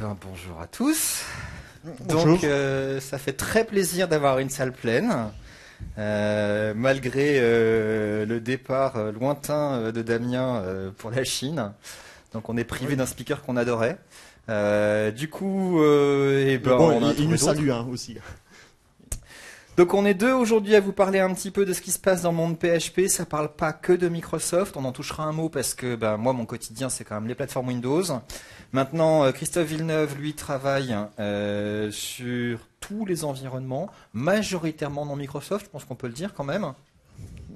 Bonjour à tous. Bonjour. Donc, ça fait très plaisir d'avoir une salle pleine, malgré le départ lointain de Damien pour la Chine. Donc, on est privé d'un speaker qu'on adorait. On a il trouvé nous d'autres. salue aussi. Donc on est deux aujourd'hui à vous parler un petit peu de ce qui se passe dans le monde PHP. Ça parle pas que de Microsoft, on en touchera un mot parce que moi mon quotidien c'est quand même les plateformes Windows. Maintenant Christophe Villeneuve lui travaille sur tous les environnements, majoritairement non Microsoft, je pense qu'on peut le dire quand même.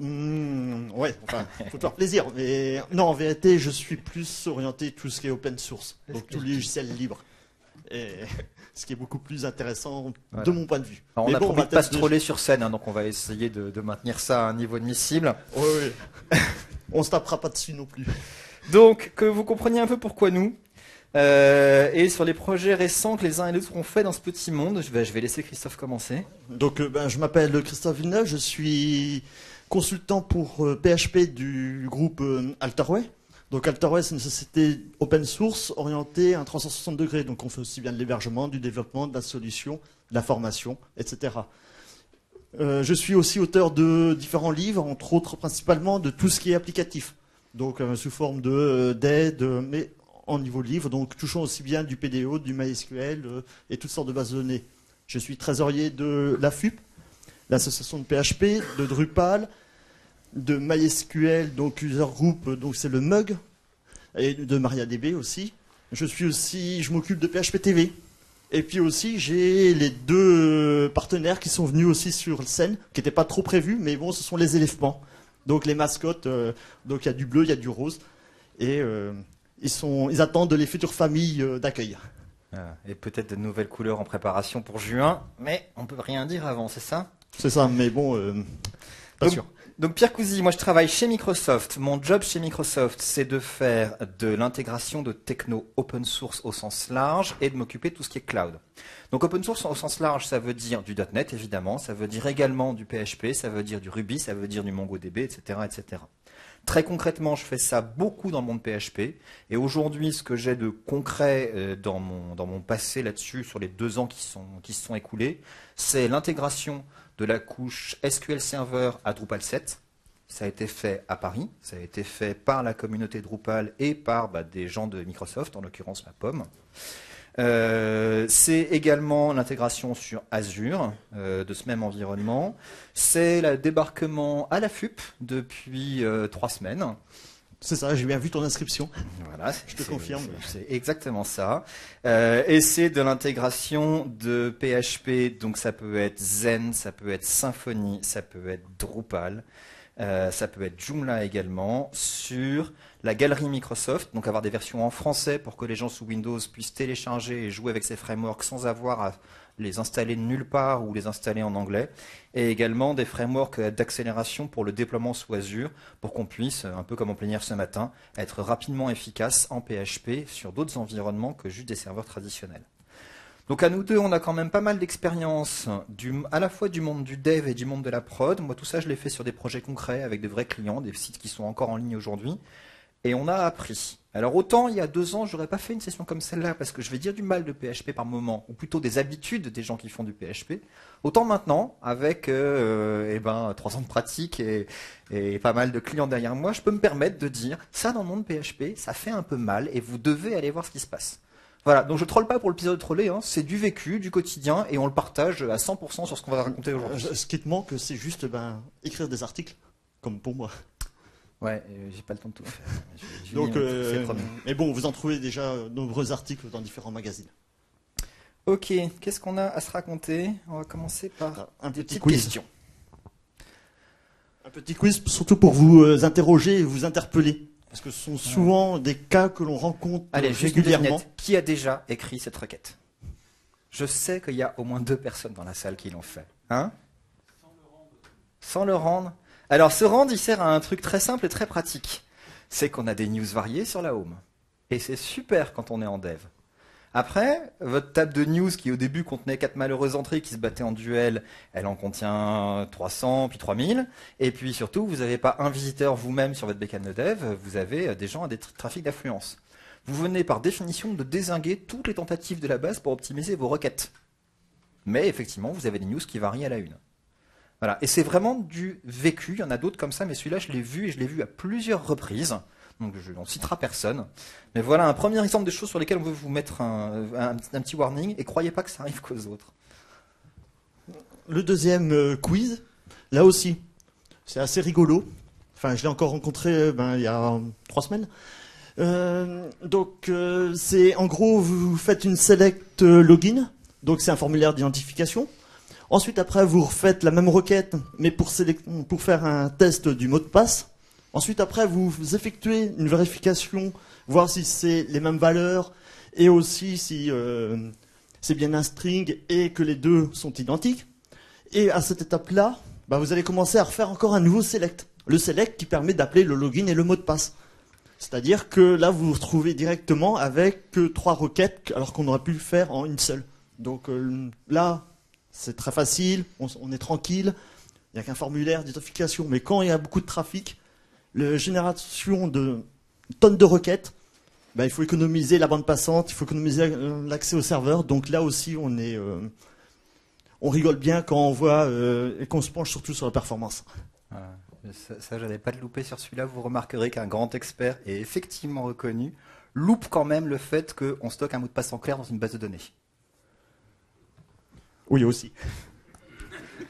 Ouais, enfin, faut te faire plaisir. Mais non, en vérité, je suis plus orienté tout ce qui est open source, donc tous les logiciels libres. Et ce qui est beaucoup plus intéressant de mon point de vue. Alors, on Mais a bon, promis va de pas se peut-être- troller sur scène, donc on va essayer de maintenir ça à un niveau admissible. Ouais. On se tapera pas dessus non plus. Donc, que vous compreniez un peu pourquoi nous, et sur les projets récents que les uns et les autres ont fait dans ce petit monde, je vais laisser Christophe commencer. Donc, je m'appelle Christophe Villeneuve, je suis consultant pour PHP du groupe Alterway. Donc Alterway, c'est une société open source orientée à un 360 degrés. Donc on fait aussi bien de l'hébergement, du développement, de la solution, de la formation, etc. Je suis aussi auteur de différents livres, entre autres principalement de tout ce qui est applicatif. Donc sous forme d'aide, mais en niveau livre, donc touchant aussi bien du PDO, du MySQL et toutes sortes de bases de données. Je suis trésorier de l'AFUP, l'association de PHP, de Drupal, de MySQL, donc User Group, donc c'est le MUG, et de MariaDB aussi. Je m'occupe de PHP TV. Et puis aussi, j'ai les deux partenaires qui sont venus aussi sur scène, qui n'étaient pas trop prévus, mais bon, ce sont les éléphants. Donc les mascottes, donc il y a du bleu, il y a du rose, et ils attendent les futures familles d'accueil. Et peut-être de nouvelles couleurs en préparation pour juin, mais on peut rien dire avant, c'est ça? C'est ça, mais bon, pas sûr. Donc Pierre Cousy, moi je travaille chez Microsoft. Mon job chez Microsoft, c'est de faire de l'intégration de techno open source au sens large et de m'occuper de tout ce qui est cloud. Donc open source au sens large, ça veut dire du .NET évidemment, ça veut dire également du PHP, ça veut dire du Ruby, ça veut dire du MongoDB, etc., etc. Très concrètement, je fais ça beaucoup dans le monde PHP. Et aujourd'hui, ce que j'ai de concret dans mon passé là-dessus, sur les 2 ans qui se sont écoulés, c'est l'intégration de la couche SQL Server à Drupal 7. Ça a été fait à Paris, ça a été fait par la communauté Drupal et par des gens de Microsoft, en l'occurrence la pomme. C'est également l'intégration sur Azure de ce même environnement. C'est le débarquement à la FUP depuis 3 semaines. C'est ça, j'ai bien vu ton inscription. Voilà, Je te confirme. C'est exactement ça. Et c'est de l'intégration de PHP, donc ça peut être Zen, ça peut être Symfony, ça peut être Drupal, ça peut être Joomla également, sur la galerie Microsoft, donc avoir des versions en français pour que les gens sous Windows puissent télécharger et jouer avec ces frameworks sans avoir à les installer nulle part ou les installer en anglais, et également des frameworks d'accélération pour le déploiement sous Azure, pour qu'on puisse, un peu comme en plénière ce matin, être rapidement efficace en PHP sur d'autres environnements que juste des serveurs traditionnels. Donc à nous deux, on a quand même pas mal d'expérience à la fois du monde du dev et du monde de la prod. Moi, tout ça, je l'ai fait sur des projets concrets avec de vrais clients, des sites qui sont encore en ligne aujourd'hui. Et on a appris. Alors autant il y a 2 ans, j'aurais pas fait une session comme celle-là parce que je vais dire du mal de PHP par moment, ou plutôt des habitudes des gens qui font du PHP. Autant maintenant, avec 3 ans de pratique et pas mal de clients derrière moi, je peux me permettre de dire ça dans le monde PHP, ça fait un peu mal et vous devez aller voir ce qui se passe. Voilà, donc je troll pas pour l'épisode trollé, hein, c'est du vécu, du quotidien, et on le partage à 100% sur ce qu'on va raconter aujourd'hui. Ce qui te manque, c'est juste écrire des articles, comme pour moi. Ouais, j'ai pas le temps de tout faire. Donc, c'est promis. mais bon, vous en trouvez déjà nombreux articles dans différents magazines. Ok, qu'est-ce qu'on a à se raconter? On va commencer par Un des petit petites quiz. questions. Un petit quiz, surtout pour vous interroger et vous interpeller. Parce que ce sont souvent des cas que l'on rencontre Allez, juste une régulièrement. devinette. Qui a déjà écrit cette requête? Je sais qu'il y a au moins 2 personnes dans la salle qui l'ont fait. Hein? Sans le rendre. Alors, ce rendre, il sert à un truc très simple et très pratique. C'est qu'on a des news variées sur la home. Et c'est super quand on est en dev. Après, votre table de news qui au début contenait 4 malheureuses entrées qui se battaient en duel, elle en contient 300, puis 3000. Et puis surtout, vous n'avez pas un visiteur vous-même sur votre bécane de dev, vous avez des gens à des trafics d'affluence. vous venez par définition de dézinguer toutes les tentatives de la base pour optimiser vos requêtes. Mais effectivement, vous avez des news qui varient à la une. Voilà. Et c'est vraiment du vécu. Il y en a d'autres comme ça, mais celui-là, je l'ai vu et je l'ai vu à plusieurs reprises. Donc, on citera personne. Mais voilà un premier exemple des choses sur lesquelles on veut vous mettre un petit warning. Et croyez pas que ça arrive qu'aux autres. Le deuxième quiz, là aussi, c'est assez rigolo. Enfin, je l'ai encore rencontré il y a 3 semaines. C'est en gros, vous faites une select login. Donc, c'est un formulaire d'identification. Ensuite, après, vous refaites la même requête, mais pour faire un test du mot de passe. Ensuite, après, vous effectuez une vérification, voir si c'est les mêmes valeurs, et aussi si c'est bien un string et que les deux sont identiques. Et à cette étape-là, vous allez commencer à refaire encore un nouveau select. Le select qui permet d'appeler le login et le mot de passe. C'est-à-dire que là, vous vous retrouvez directement avec 3 requêtes, alors qu'on aurait pu le faire en une seule. Donc là, c'est très facile, on est tranquille, il n'y a qu'un formulaire d'identification. Mais quand il y a beaucoup de trafic, la génération de tonnes de requêtes, il faut économiser la bande passante, il faut économiser l'accès au serveur. Donc là aussi, on rigole bien quand on voit et qu'on se penche surtout sur la performance. Voilà. Ça, j'allais pas de louper sur celui-là. Vous remarquerez qu'un grand expert est effectivement reconnu loupe quand même le fait qu'on stocke un mot de passe en clair dans une base de données. Oui, aussi.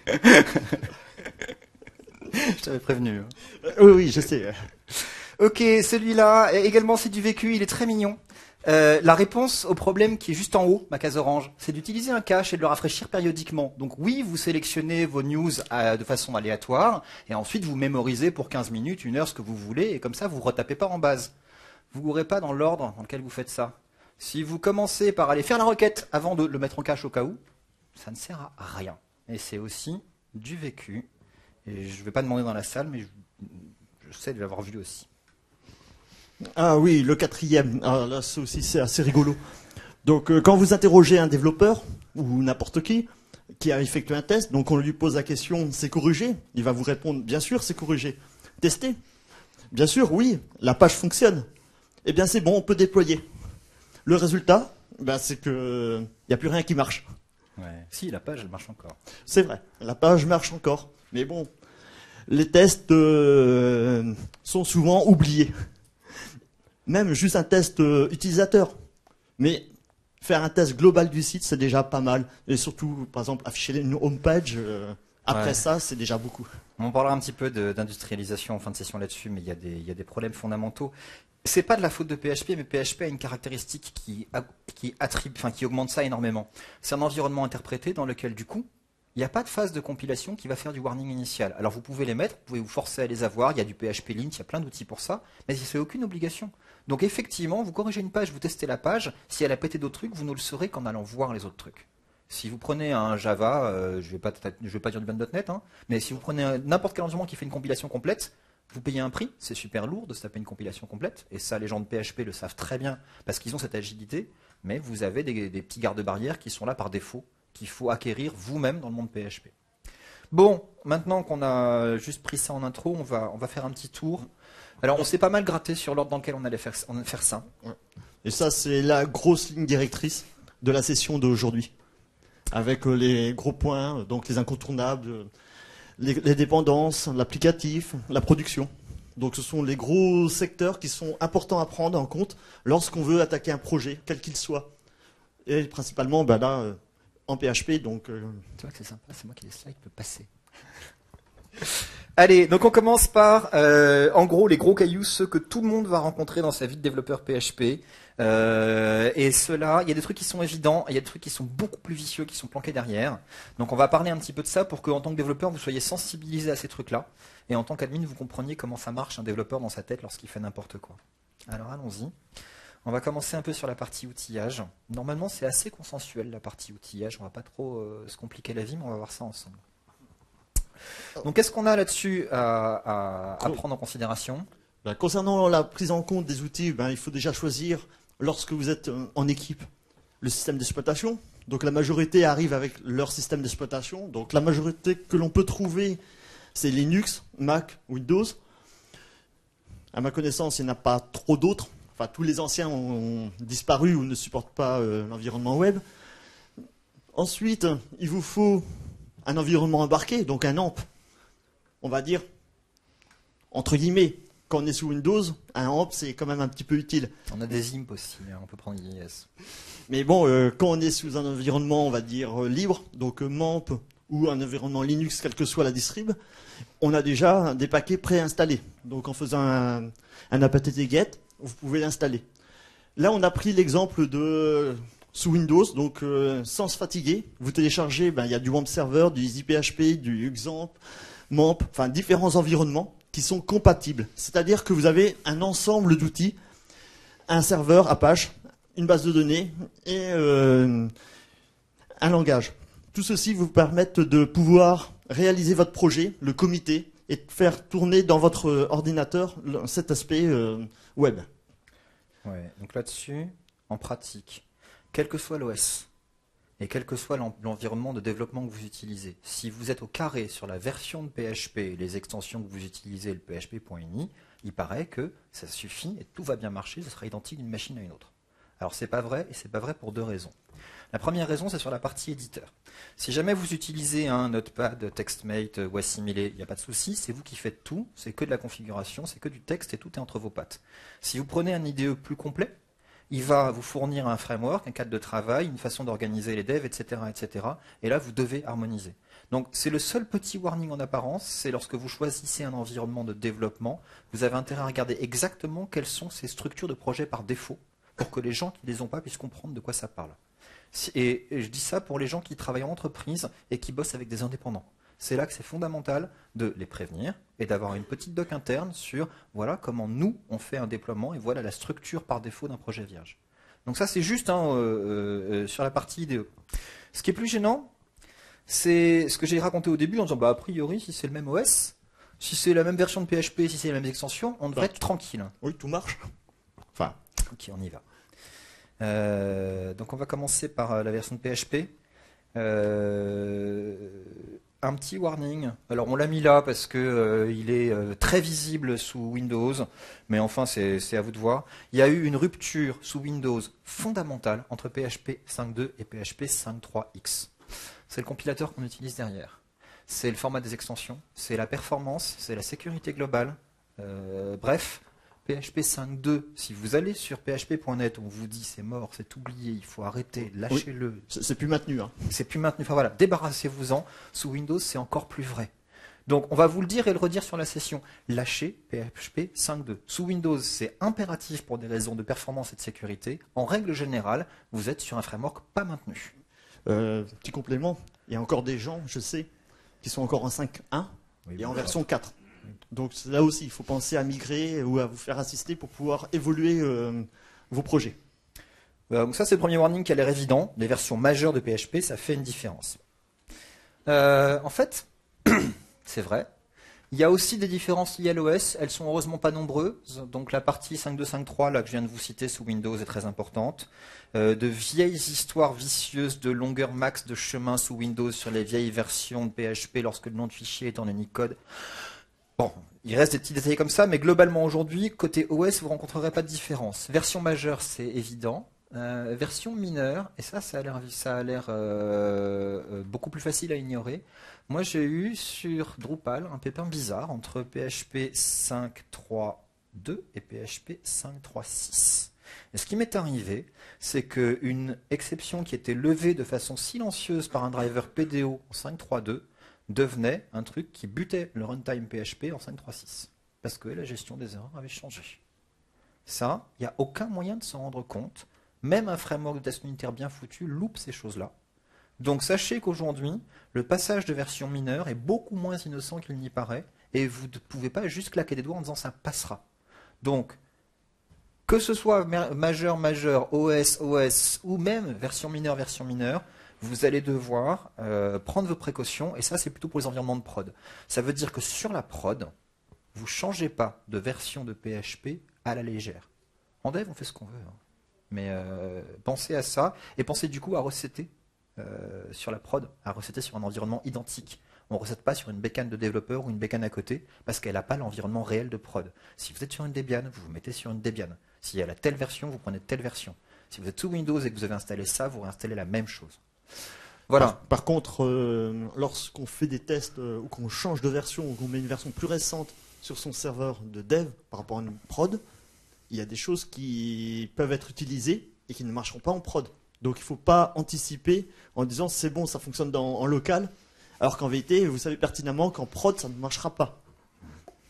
Je t'avais prévenu. Oui, je sais. Ok, celui-là, également c'est du vécu, il est très mignon. La réponse au problème qui est juste en haut, ma case orange, c'est d'utiliser un cache et de le rafraîchir périodiquement. Donc oui, vous sélectionnez vos news de façon aléatoire, et ensuite vous mémorisez pour 15 minutes, 1 heure, ce que vous voulez, et comme ça vous ne retapez pas en base. Vous ne courez pas dans l'ordre dans lequel vous faites ça. Si vous commencez par aller faire la requête avant de le mettre en cache au cas où, ça ne sert à rien. Et c'est aussi du vécu. Et je ne vais pas demander dans la salle, mais je sais de l'avoir vu aussi. Ah oui, le 4e. Ah, là, ça aussi, c'est assez rigolo. Donc, quand vous interrogez un développeur, ou n'importe qui a effectué un test, donc on lui pose la question, c'est corrigé? Il va vous répondre, bien sûr, c'est corrigé. Tester? Bien sûr, oui, la page fonctionne. Eh bien, c'est bon, on peut déployer. Le résultat, c'est que il n'y a plus rien qui marche. Ouais. Si, la page, elle marche encore. C'est vrai, la page marche encore. Mais bon, les tests sont souvent oubliés. Même juste un test utilisateur. Mais faire un test global du site, c'est déjà pas mal. Et surtout, par exemple, afficher une home page, après ça, c'est déjà beaucoup. On parlera un petit peu d'industrialisation en fin de session là-dessus, mais il y a des problèmes fondamentaux. C'est pas de la faute de PHP, mais PHP a une caractéristique qui augmente ça énormément. C'est un environnement interprété dans lequel, du coup, il n'y a pas de phase de compilation qui va faire du warning initial. Alors vous pouvez les mettre, vous pouvez vous forcer à les avoir, il y a du PHP Lint, il y a plein d'outils pour ça, mais c'est aucune obligation. Donc effectivement, vous corrigez une page, vous testez la page, si elle a pété d'autres trucs, vous ne le saurez qu'en allant voir les autres trucs. Si vous prenez un Java, je vais pas dire du .NET, mais si vous prenez n'importe quel environnement qui fait une compilation complète, vous payez un prix, c'est super lourd de se taper une compilation complète, et ça les gens de PHP le savent très bien, parce qu'ils ont cette agilité, mais vous avez des petits garde-barrières qui sont là par défaut, qu'il faut acquérir vous-même dans le monde PHP. Bon, maintenant qu'on a juste pris ça en intro, on va faire un petit tour. Alors on s'est pas mal gratté sur l'ordre dans lequel on allait faire ça. Et ça, c'est la grosse ligne directrice de la session d'aujourd'hui. Avec les gros points, donc les incontournables, les dépendances, l'applicatif, la production. Donc ce sont les gros secteurs qui sont importants à prendre en compte lorsqu'on veut attaquer un projet, quel qu'il soit. Et principalement, là, en PHP, donc... Tu vois que c'est sympa, c'est moi qui les slides peut passer. Allez, donc on commence par, en gros, les gros cailloux, ceux que tout le monde va rencontrer dans sa vie de développeur PHP. Et ceux-là, il y a des trucs qui sont évidents, et il y a des trucs qui sont beaucoup plus vicieux, qui sont planqués derrière. Donc on va parler un petit peu de ça pour qu'en tant que développeur, vous soyez sensibilisé à ces trucs-là. Et en tant qu'admin, vous compreniez comment ça marche un développeur dans sa tête lorsqu'il fait n'importe quoi. Alors allons-y. On va commencer un peu sur la partie outillage. Normalement, c'est assez consensuel, la partie outillage. On va pas trop se compliquer la vie, mais on va voir ça ensemble. Donc, qu'est-ce qu'on a là-dessus à prendre en considération? Concernant la prise en compte des outils, il faut déjà choisir, lorsque vous êtes en équipe, le système d'exploitation. Donc, la majorité arrive avec leur système d'exploitation. Donc, la majorité que l'on peut trouver, c'est Linux, Mac, Windows. À ma connaissance, il n'y en a pas trop d'autres. enfin tous les anciens ont disparu ou ne supportent pas l'environnement web. Ensuite, il vous faut un environnement embarqué, donc un AMP. On va dire, entre guillemets, quand on est sous Windows, un AMP c'est quand même un petit peu utile. On a des IMP aussi, hein, on peut prendre IIS. Mais bon, quand on est sous un environnement, on va dire libre, donc MAMP ou un environnement Linux, quelle que soit la distrib, on a déjà des paquets préinstallés. Donc en faisant un apt-get, vous pouvez l'installer. Là, on a pris l'exemple de sous Windows, donc sans se fatiguer, vous téléchargez, il y a du WAMP Server, du EasyPHP, du XAMPP, MAMP, enfin différents environnements qui sont compatibles. C'est-à-dire que vous avez un ensemble d'outils, un serveur Apache, une base de données et un langage. Tout ceci vous permettent de pouvoir réaliser votre projet, le comité, et de faire tourner dans votre ordinateur cet aspect web. Ouais, donc là-dessus, en pratique, quel que soit l'OS et quel que soit l'environnement de développement que vous utilisez, si vous êtes au carré sur la version de PHP et les extensions que vous utilisez, le php.ini, il paraît que ça suffit et tout va bien marcher, ce sera identique d'une machine à une autre. Alors c'est pas vrai, et c'est pas vrai pour deux raisons. La première raison, c'est sur la partie éditeur. Si jamais vous utilisez un Notepad, TextMate ou assimilé, il n'y a pas de souci, c'est vous qui faites tout, c'est que de la configuration, c'est que du texte et tout est entre vos pattes. Si vous prenez un IDE plus complet, il va vous fournir un framework, un cadre de travail, une façon d'organiser les devs, etc., etc. Et là, vous devez harmoniser. Donc c'est le seul petit warning en apparence, c'est lorsque vous choisissez un environnement de développement, vous avez intérêt à regarder exactement quelles sont ces structures de projet par défaut, pour que les gens qui ne les ont pas puissent comprendre de quoi ça parle. Et je dis ça pour les gens qui travaillent en entreprise et qui bossent avec des indépendants. C'est là que c'est fondamental de les prévenir et d'avoir une petite doc interne sur voilà comment nous on fait un déploiement et voilà la structure par défaut d'un projet vierge. Donc ça c'est juste sur la partie IDE. Ce qui est plus gênant, c'est ce que j'ai raconté au début en disant a priori si c'est le même OS, si c'est la même version de PHP, si c'est la même extension, on devrait être tranquille. Oui, tout marche. Enfin. Ok, on y va. Donc on va commencer par la version de PHP. Un petit warning. Alors on l'a mis là parce que il est très visible sous Windows, mais enfin c'est à vous de voir. Il y a eu une rupture sous Windows fondamentale entre PHP 5.2 et PHP 5.3x. C'est le compilateur qu'on utilise derrière. C'est le format des extensions, c'est la performance, c'est la sécurité globale. Bref. PHP 5.2, si vous allez sur php.net, on vous dit c'est mort, c'est oublié, il faut arrêter, lâchez-le. Oui, c'est plus maintenu. Hein. C'est plus maintenu. Enfin voilà, débarrassez-vous-en. Sous Windows, c'est encore plus vrai. Donc on va vous le dire et le redire sur la session. Lâchez PHP 5.2. Sous Windows, c'est impératif pour des raisons de performance et de sécurité. En règle générale, vous êtes sur un framework pas maintenu. Petit complément, il y a encore des gens, je sais, qui sont encore en 5.1 et en version 4. Donc là aussi, il faut penser à migrer ou à vous faire assister pour pouvoir évoluer vos projets. Donc ça, c'est le premier warning qui a l'air évident. Les versions majeures de PHP, ça fait une différence. En fait, c'est vrai. Il y a aussi des différences liées à l'OS. Elles sont heureusement pas nombreuses. Donc la partie 5.2, 5.3 là que je viens de vous citer sous Windows est très importante. De vieilles histoires vicieuses de longueur max de chemin sous Windows sur les vieilles versions de PHP lorsque le nom de fichier est en Unicode. Bon, il reste des petits détails comme ça, mais globalement aujourd'hui, côté OS, vous ne rencontrerez pas de différence. Version majeure, c'est évident. Version mineure, et ça a l'air beaucoup plus facile à ignorer. Moi, j'ai eu sur Drupal un pépin bizarre entre PHP 5.3.2 et PHP 5.3.6. Et ce qui m'est arrivé, c'est qu'une exception qui était levée de façon silencieuse par un driver PDO en 5.3.2 devenait un truc qui butait le runtime PHP en 5.3.6. Parce que la gestion des erreurs avait changé. Ça, il n'y a aucun moyen de s'en rendre compte. Même un framework de test unitaire bien foutu loupe ces choses-là. Donc sachez qu'aujourd'hui, le passage de version mineure est beaucoup moins innocent qu'il n'y paraît, et vous ne pouvez pas juste claquer des doigts en disant ça passera. Donc, que ce soit majeur, OS, ou même version mineure, vous allez devoir prendre vos précautions, et ça c'est plutôt pour les environnements de prod. Ça veut dire que sur la prod, vous ne changez pas de version de PHP à la légère. En dev, on fait ce qu'on veut. Hein. Mais pensez à ça, et pensez du coup à resetter sur la prod, à resetter sur un environnement identique. On ne recette pas sur une bécane de développeur ou une bécane à côté, parce qu'elle n'a pas l'environnement réel de prod. Si vous êtes sur une Debian, vous vous mettez sur une Debian. S'il y a la telle version, vous prenez telle version. Si vous êtes sous Windows et que vous avez installé ça, vous réinstallez la même chose. Voilà. Par contre, lorsqu'on fait des tests ou qu'on change de version ou qu'on met une version plus récente sur son serveur de dev par rapport à une prod, il y a des choses qui peuvent être utilisées et qui ne marcheront pas en prod. Donc il ne faut pas anticiper en disant c'est bon, ça fonctionne en local, alors qu'en vérité, vous savez pertinemment qu'en prod, ça ne marchera pas.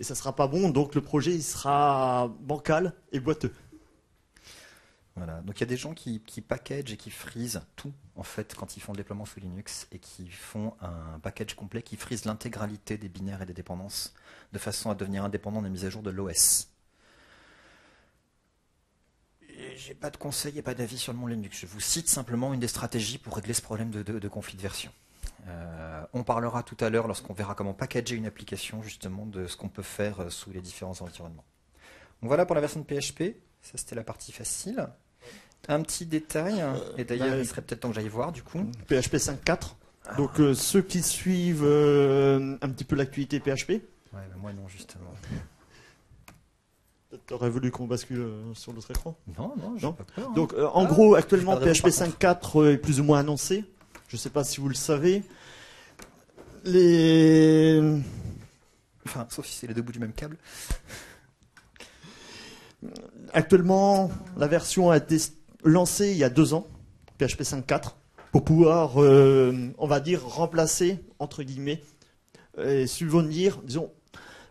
Et ça ne sera pas bon, donc le projet il sera bancal et boiteux. Voilà. Donc il y a des gens qui packagent et qui freeze tout en fait quand ils font le déploiement sous Linux et qui font un package complet qui freeze l'intégralité des binaires et des dépendances de façon à devenir indépendant des mises à jour de l'OS. J'ai pas de conseils et pas d'avis sur le monde Linux. Je vous cite simplement une des stratégies pour régler ce problème de conflit de version. On parlera tout à l'heure lorsqu'on verra comment packager une application justement de ce qu'on peut faire sous les différents environnements. Donc voilà pour la version de PHP. Ça c'était la partie facile. Un petit détail, et d'ailleurs il serait peut-être temps que j'aille voir du coup. PHP 5.4. Donc ceux qui suivent un petit peu l'actualité PHP. Ouais, mais moi non justement. T'aurais voulu qu'on bascule sur l'autre écran? Non, j'ai pas peur. Donc en gros actuellement PHP 5.4 est plus ou moins annoncé. Je ne sais pas si vous le savez. Enfin, sauf si c'est les deux bouts du même câble. Actuellement, la version a été lancée il y a 2 ans, PHP 5.4, pour pouvoir, on va dire, remplacer, entre guillemets, et subvenir, disons,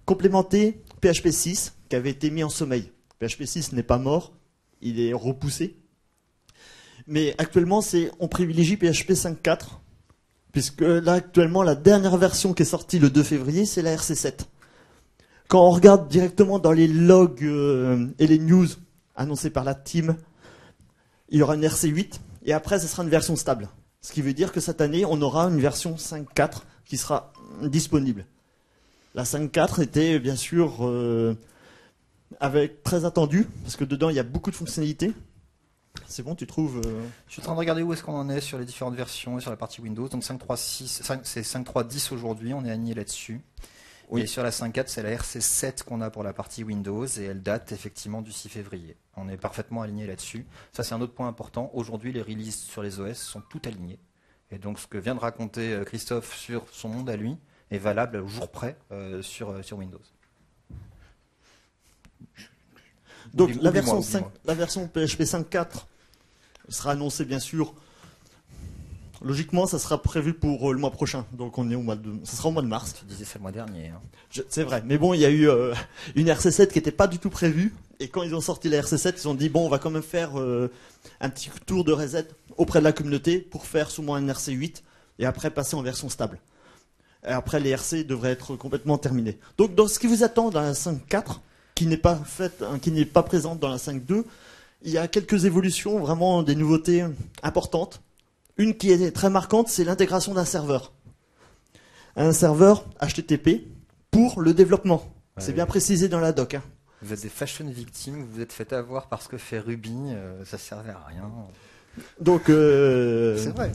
complémenter PHP 6 qui avait été mis en sommeil. PHP 6 n'est pas mort, il est repoussé. Mais actuellement, on privilégie PHP 5.4, puisque là, actuellement, la dernière version qui est sortie le 2 février, c'est la RC7. Quand on regarde directement dans les logs et les news annoncés par la team, il y aura une RC8, et après, ce sera une version stable. Ce qui veut dire que cette année, on aura une version 5.4 qui sera disponible. La 5.4 était, bien sûr, très attendue, parce que dedans, il y a beaucoup de fonctionnalités. C'est bon, tu trouves Je suis en train de regarder où est-ce qu'on en est sur les différentes versions et sur la partie Windows. Donc 5.3.6, c'est 5.3.10 aujourd'hui, on est aligné là-dessus. Oui. Et sur la 5.4, c'est la RC7 qu'on a pour la partie Windows et elle date effectivement du 6 février. On est parfaitement aligné là-dessus. Ça, c'est un autre point important. Aujourd'hui, les releases sur les OS sont toutes alignées. Et donc, ce que vient de raconter Christophe sur son monde à lui est valable au jour près sur Windows. Donc, la version PHP 5.4 sera annoncée, bien sûr. Logiquement, ça sera prévu pour le mois prochain. Donc, on est ça sera au mois de mars. Tu disais c'est le mois dernier. Hein. C'est vrai. Mais bon, il y a eu une RC7 qui n'était pas du tout prévue. Et quand ils ont sorti la RC7, ils ont dit, bon, on va quand même faire un petit tour de reset auprès de la communauté pour faire souvent une RC8 et après passer en version stable. Et après, les RC devraient être complètement terminés. Donc, dans ce qui vous attend dans la 5.4, qui n'est pas présente dans la 5.2, il y a quelques évolutions, vraiment des nouveautés importantes. Une qui est très marquante, c'est l'intégration d'un serveur. Un serveur HTTP pour le développement. Ouais, c'est bien précisé dans la doc. Hein. Vous êtes des fashion victimes, vous vous êtes fait avoir parce que fait Ruby, ça servait à rien. Donc, c'est vrai.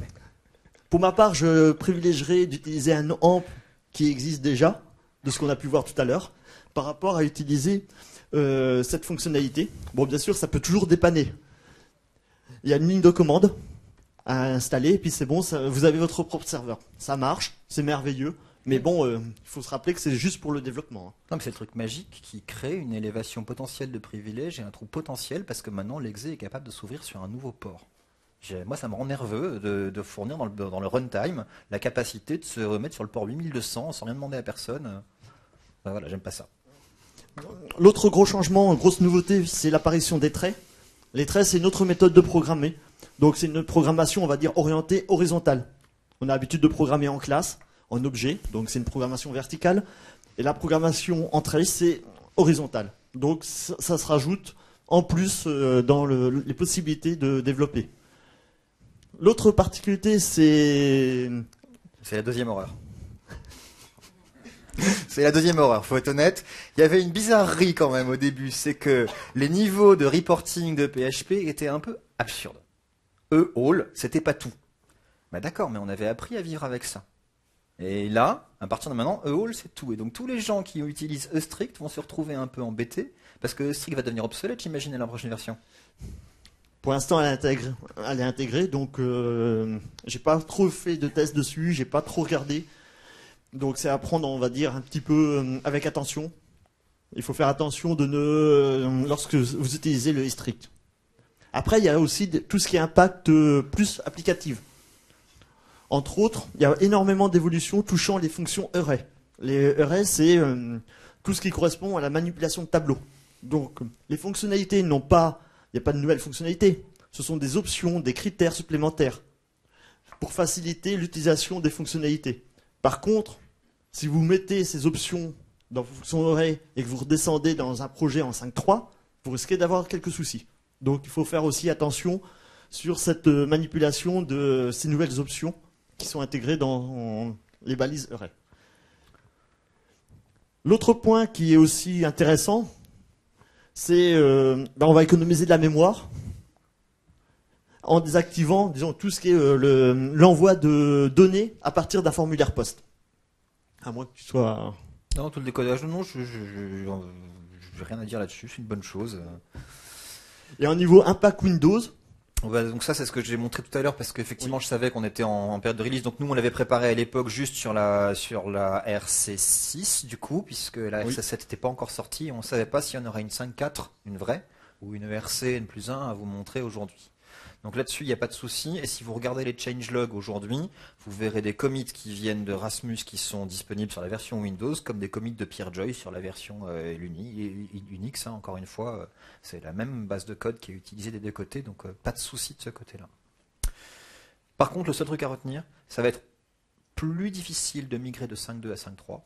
Pour ma part, je privilégierais d'utiliser un AMP qui existe déjà, de ce qu'on a pu voir tout à l'heure, par rapport à utiliser cette fonctionnalité. Bon, bien sûr, ça peut toujours dépanner. Il y a une ligne de commande à installer, et puis c'est bon, vous avez votre propre serveur. Ça marche, c'est merveilleux, mais bon, il faut se rappeler que c'est juste pour le développement. Hein. Non, mais c'est le truc magique qui crée une élévation potentielle de privilèges et un trou potentiel parce que maintenant l'exé est capable de s'ouvrir sur un nouveau port. Moi, ça me rend nerveux de fournir dans le runtime la capacité de se remettre sur le port 8200 sans rien demander à personne. Ben voilà, j'aime pas ça. L'autre gros changement, grosse nouveauté, c'est l'apparition des traits. Les traits, c'est une autre méthode de programmer. Donc c'est une programmation, on va dire, orientée horizontale. On a l'habitude de programmer en classe, en objet, donc c'est une programmation verticale. Et la programmation en trait, c'est horizontale. Donc ça se rajoute en plus dans les possibilités de développer. L'autre particularité, c'est... C'est la deuxième horreur. C'est la deuxième horreur, faut être honnête. Il y avait une bizarrerie quand même au début, c'est que les niveaux de reporting de PHP étaient un peu absurdes. All, c'était pas tout. Bah d'accord, mais on avait appris à vivre avec ça. Et là, à partir de maintenant, E-all c'est tout. Et donc tous les gens qui utilisent E-strict vont se retrouver un peu embêtés parce que E-strict va devenir obsolète, j'imagine, à la prochaine version. Pour l'instant, elle est intégrée, donc j'ai pas trop fait de tests dessus, j'ai pas trop regardé. Donc c'est à prendre, on va dire, un petit peu avec attention. Il faut faire attention lorsque vous utilisez le strict. Après, il y a aussi tout ce qui est impact plus applicatif. Entre autres, il y a énormément d'évolutions touchant les fonctions array. Les arrays, c'est tout ce qui correspond à la manipulation de tableaux. Donc les fonctionnalités n'ont pas... Il n'y a pas de nouvelles fonctionnalités. Ce sont des options, des critères supplémentaires pour faciliter l'utilisation des fonctionnalités. Par contre, si vous mettez ces options dans vos fonctions array et que vous redescendez dans un projet en 5.3, vous risquez d'avoir quelques soucis. Donc il faut faire aussi attention sur cette manipulation de ces nouvelles options qui sont intégrées dans les balises array. L'autre point qui est aussi intéressant, c'est on va économiser de la mémoire en désactivant, disons, tout ce qui est l'envoi de données à partir d'un formulaire post. À moins que tu sois... Non, tout le décodage, non, je n'ai rien à dire là-dessus, c'est une bonne chose. Et au niveau impact Windows... Donc ça, c'est ce que j'ai montré tout à l'heure parce qu'effectivement, oui. Je savais qu'on était en période de release. Donc nous, on l'avait préparé à l'époque juste sur la RC6 du coup, puisque la RC7 n'était pas encore sortie. Et on ne savait pas s'il y en aurait une 5.4, une vraie, ou une RC N+1 à vous montrer aujourd'hui. Donc là-dessus, il n'y a pas de souci. Et si vous regardez les changelogs aujourd'hui, vous verrez des commits qui viennent de Rasmus qui sont disponibles sur la version Windows, comme des commits de Pierre Joy sur la version Unix. Hein, encore une fois, c'est la même base de code qui est utilisée des deux côtés, donc pas de souci de ce côté-là. Par contre, le seul truc à retenir, ça va être plus difficile de migrer de 5.2 à 5.3.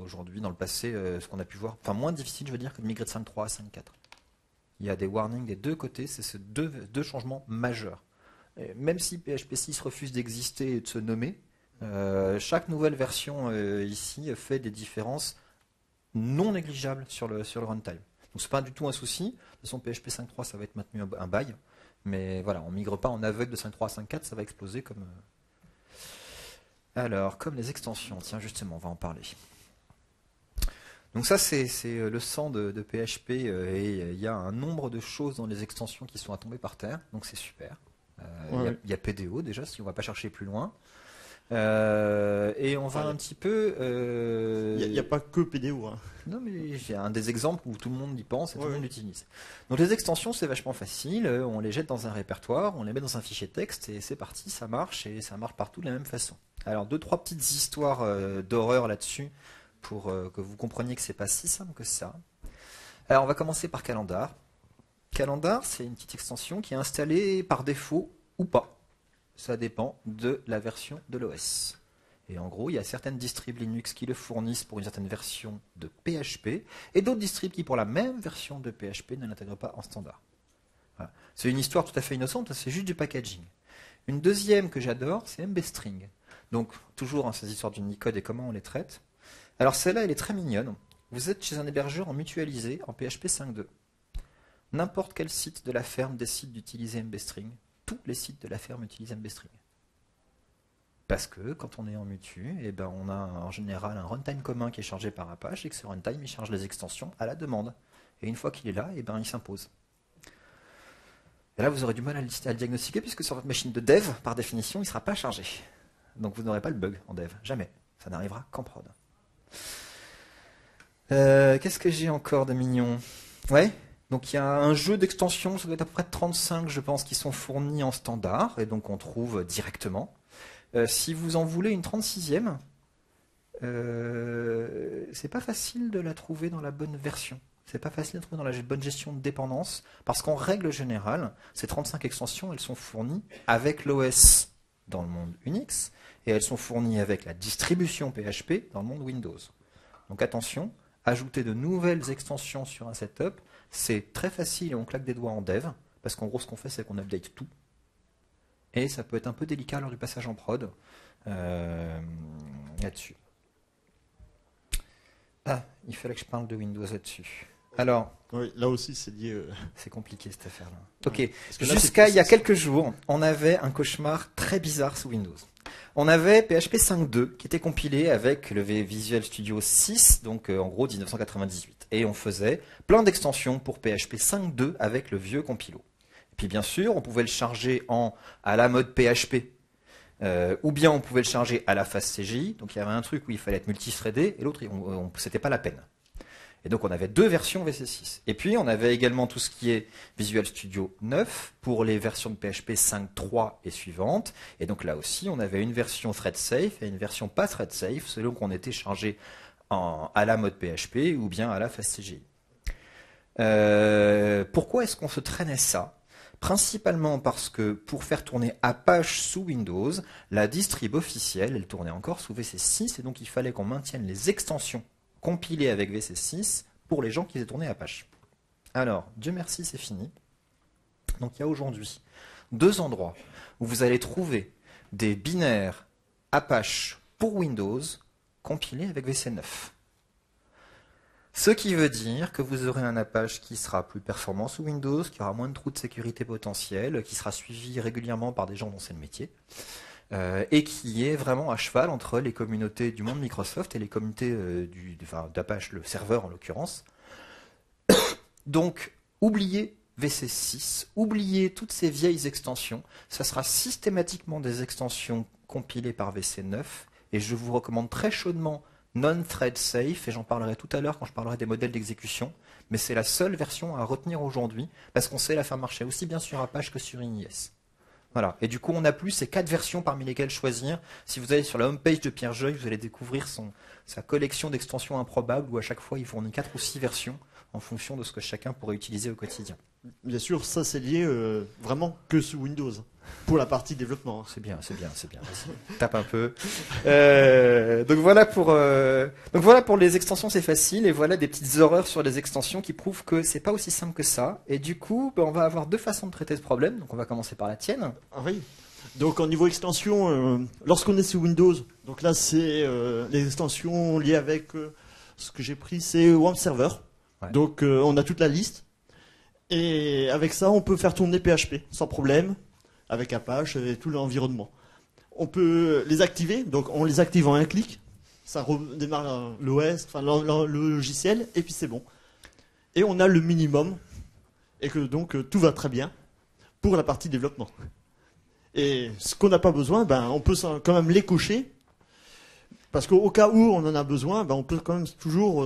Aujourd'hui, dans le passé, ce qu'on a pu voir, enfin moins difficile, je veux dire, que de migrer de 5.3 à 5.4. Il y a des warnings des deux côtés, c'est ces deux changements majeurs. Et même si PHP 6 refuse d'exister et de se nommer, chaque nouvelle version ici fait des différences non négligeables sur le runtime. Donc c'est pas du tout un souci. De toute façon, PHP 5.3, ça va être maintenu un bail. Mais voilà, on migre pas en aveugle de 5.3 à 5.4, ça va exploser comme... Alors, comme les extensions, tiens justement, on va en parler. Donc ça, c'est le sang de PHP et il y a un nombre de choses dans les extensions qui sont à tomber par terre, donc c'est super. Il y a PDO déjà, si on ne va pas chercher plus loin. Et on va un petit peu... Il n'y a pas que PDO. Hein. Non, mais j'ai un des exemples où tout le monde y pense et tout le monde l'utilise. Donc les extensions, c'est vachement facile. On les jette dans un répertoire, on les met dans un fichier texte et c'est parti, ça marche et ça marche partout de la même façon. Alors 2-3 petites histoires d'horreur là-dessus pour que vous compreniez que c'est pas si simple que ça. Alors on va commencer par Calendar. Calendar, c'est une petite extension qui est installée par défaut ou pas. Ça dépend de la version de l'OS. Et en gros, il y a certaines distribs Linux qui le fournissent pour une certaine version de PHP, et d'autres distribs qui, pour la même version de PHP, ne l'intègrent pas en standard. Voilà. C'est une histoire tout à fait innocente, c'est juste du packaging. Une deuxième que j'adore, c'est MBString. Donc, toujours ces histoires d'Unicode et comment on les traite. Alors celle-là, elle est très mignonne. Vous êtes chez un hébergeur en mutualisé en PHP 5.2. N'importe quel site de la ferme décide d'utiliser MBString. Tous les sites de la ferme utilisent MBString. Parce que quand on est en mutu, on a en général un runtime commun qui est chargé par Apache et que ce runtime il charge les extensions à la demande. Et une fois qu'il est là, il s'impose. Et là, vous aurez du mal à le diagnostiquer puisque sur votre machine de dev, par définition, il ne sera pas chargé. Donc vous n'aurez pas le bug en dev. Jamais. Ça n'arrivera qu'en prod. Qu'est-ce que j'ai encore de mignon? Ouais. Donc il y a un jeu d'extensions, ça doit être à peu près 35, je pense, qui sont fournis en standard, et donc on trouve directement. Si vous en voulez une 36e, c'est pas facile de la trouver dans la bonne version. C'est pas facile de la trouver dans la bonne gestion de dépendance, parce qu'en règle générale, ces 35 extensions, elles sont fournies avec l'OS dans le monde Unix, et elles sont fournies avec la distribution PHP dans le monde Windows. Donc attention, ajouter de nouvelles extensions sur un setup, c'est très facile et on claque des doigts en dev, parce qu'en gros ce qu'on fait c'est qu'on update tout. Et ça peut être un peu délicat lors du passage en prod là-dessus. Ah, il fallait que je parle de Windows là-dessus. Alors, oui, là aussi c'est lié. C'est compliqué cette affaire-là. Ok, ouais, jusqu'à il y a quelques jours, on avait un cauchemar très bizarre sous Windows. On avait PHP 5.2 qui était compilé avec le Visual Studio 6, donc en gros 1998. Et on faisait plein d'extensions pour PHP 5.2 avec le vieux compilo. Et puis bien sûr, on pouvait le charger à la mode PHP, ou bien on pouvait le charger à la phase CGI. Donc il y avait un truc où il fallait être multithreadé et l'autre, c'était pas la peine. Et donc on avait 2 versions VC6. Et puis on avait également tout ce qui est Visual Studio 9 pour les versions de PHP 5.3 et suivantes. Et donc là aussi on avait une version thread safe et une version pas thread safe selon qu'on était chargé à la mode PHP ou bien à la phase CGI. Pourquoi est-ce qu'on se traînait ça? Principalement parce que pour faire tourner Apache sous Windows, la distrib officielle, elle tournait encore sous VC6 et donc il fallait qu'on maintienne les extensions compilé avec VC6 pour les gens qui faisaient tourner Apache. Alors, Dieu merci, c'est fini. Donc il y a aujourd'hui 2 endroits où vous allez trouver des binaires Apache pour Windows compilés avec VC9. Ce qui veut dire que vous aurez un Apache qui sera plus performant sous Windows, qui aura moins de trous de sécurité potentiels, qui sera suivi régulièrement par des gens dont c'est le métier. Et qui est vraiment à cheval entre les communautés du monde Microsoft et les communautés d'Apache, le serveur en l'occurrence. Donc, oubliez VC6, oubliez toutes ces vieilles extensions. Ça sera systématiquement des extensions compilées par VC9. Et je vous recommande très chaudement non-thread safe, et j'en parlerai tout à l'heure quand je parlerai des modèles d'exécution. Mais c'est la seule version à retenir aujourd'hui, parce qu'on sait la faire marcher aussi bien sur Apache que sur IIS. Voilà. Et du coup, on n'a plus ces 4 versions parmi lesquelles choisir. Si vous allez sur la homepage de Pierre Joye, vous allez découvrir sa collection d'extensions improbables où à chaque fois, il fournit 4 ou 6 versions en fonction de ce que chacun pourrait utiliser au quotidien. Bien sûr, ça c'est lié vraiment que sous Windows, pour la partie développement. C'est bien. Vas-y, tape un peu. Donc voilà pour les extensions, c'est facile. Et voilà des petites horreurs sur les extensions qui prouvent que c'est pas aussi simple que ça. Et du coup, on va avoir 2 façons de traiter ce problème. Donc on va commencer par la tienne. Ah oui. Donc au niveau extension, lorsqu'on est sous Windows, donc là c'est les extensions liées avec ce que j'ai pris, c'est Warm Server. Ouais. Donc on a toute la liste. Et avec ça, on peut faire tourner PHP sans problème, avec Apache et tout l'environnement. On peut les activer, donc on les active en un clic, ça redémarre l'OS, enfin le logiciel, et puis c'est bon. Et on a le minimum, et que donc tout va très bien pour la partie développement. Et ce qu'on n'a pas besoin, on peut quand même les cocher, parce qu'au cas où on en a besoin, on peut quand même toujours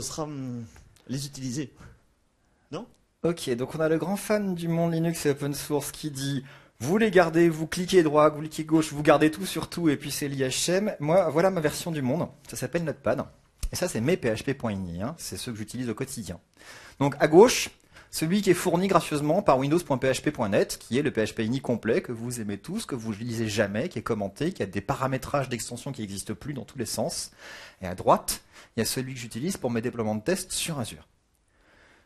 les utiliser. Non ? Ok, donc on a le grand fan du monde Linux et open source qui dit vous les gardez, vous cliquez droit, vous cliquez gauche, vous gardez tout sur tout et puis c'est l'IHM. Moi, voilà ma version du monde. Ça s'appelle Notepad. Et ça, c'est mes php.ini. C'est ceux que j'utilise au quotidien. Donc à gauche, celui qui est fourni gracieusement par windows.php.net, qui est le PHP.ini complet que vous aimez tous, que vous ne lisez jamais, qui est commenté, qui a des paramétrages d'extensions qui n'existent plus dans tous les sens. Et à droite, il y a celui que j'utilise pour mes déploiements de tests sur Azure.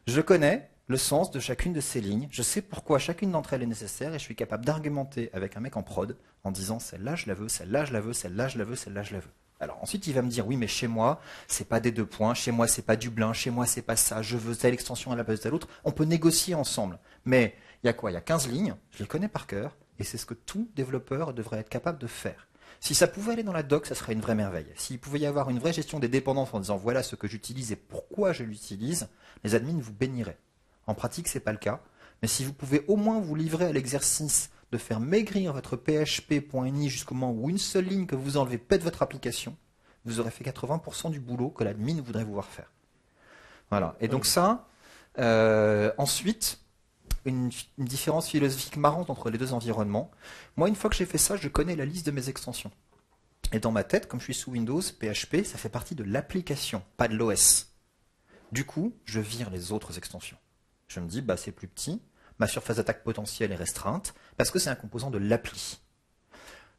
Je connais le sens de chacune de ces lignes, je sais pourquoi chacune d'entre elles est nécessaire et je suis capable d'argumenter avec un mec en prod en disant celle-là je la veux, celle-là je la veux, celle-là je la veux, celle-là je la veux. Alors ensuite il va me dire oui mais chez moi c'est pas des 2 points, chez moi c'est pas Dublin, chez moi c'est pas ça, je veux telle extension à la place de l'autre, on peut négocier ensemble. Mais il y a quoi? Il y a 15 lignes, je les connais par cœur et c'est ce que tout développeur devrait être capable de faire. Si ça pouvait aller dans la doc, ça serait une vraie merveille. S'il pouvait y avoir une vraie gestion des dépendances en disant voilà ce que j'utilise et pourquoi je l'utilise, les admins vous béniraient. En pratique, c'est pas le cas. Mais si vous pouvez au moins vous livrer à l'exercice de faire maigrir votre php.ini jusqu'au moment où une seule ligne que vous enlevez pète votre application, vous aurez fait 80% du boulot que l'admin voudrait vous voir faire. Voilà. Et donc ça, ensuite, une différence philosophique marrante entre les 2 environnements. Moi, une fois que j'ai fait ça, je connais la liste de mes extensions. Et dans ma tête, comme je suis sous Windows, PHP, ça fait partie de l'application, pas de l'OS. Du coup, je vire les autres extensions. Je me dis, c'est plus petit, ma surface d'attaque potentielle est restreinte, parce que c'est un composant de l'appli.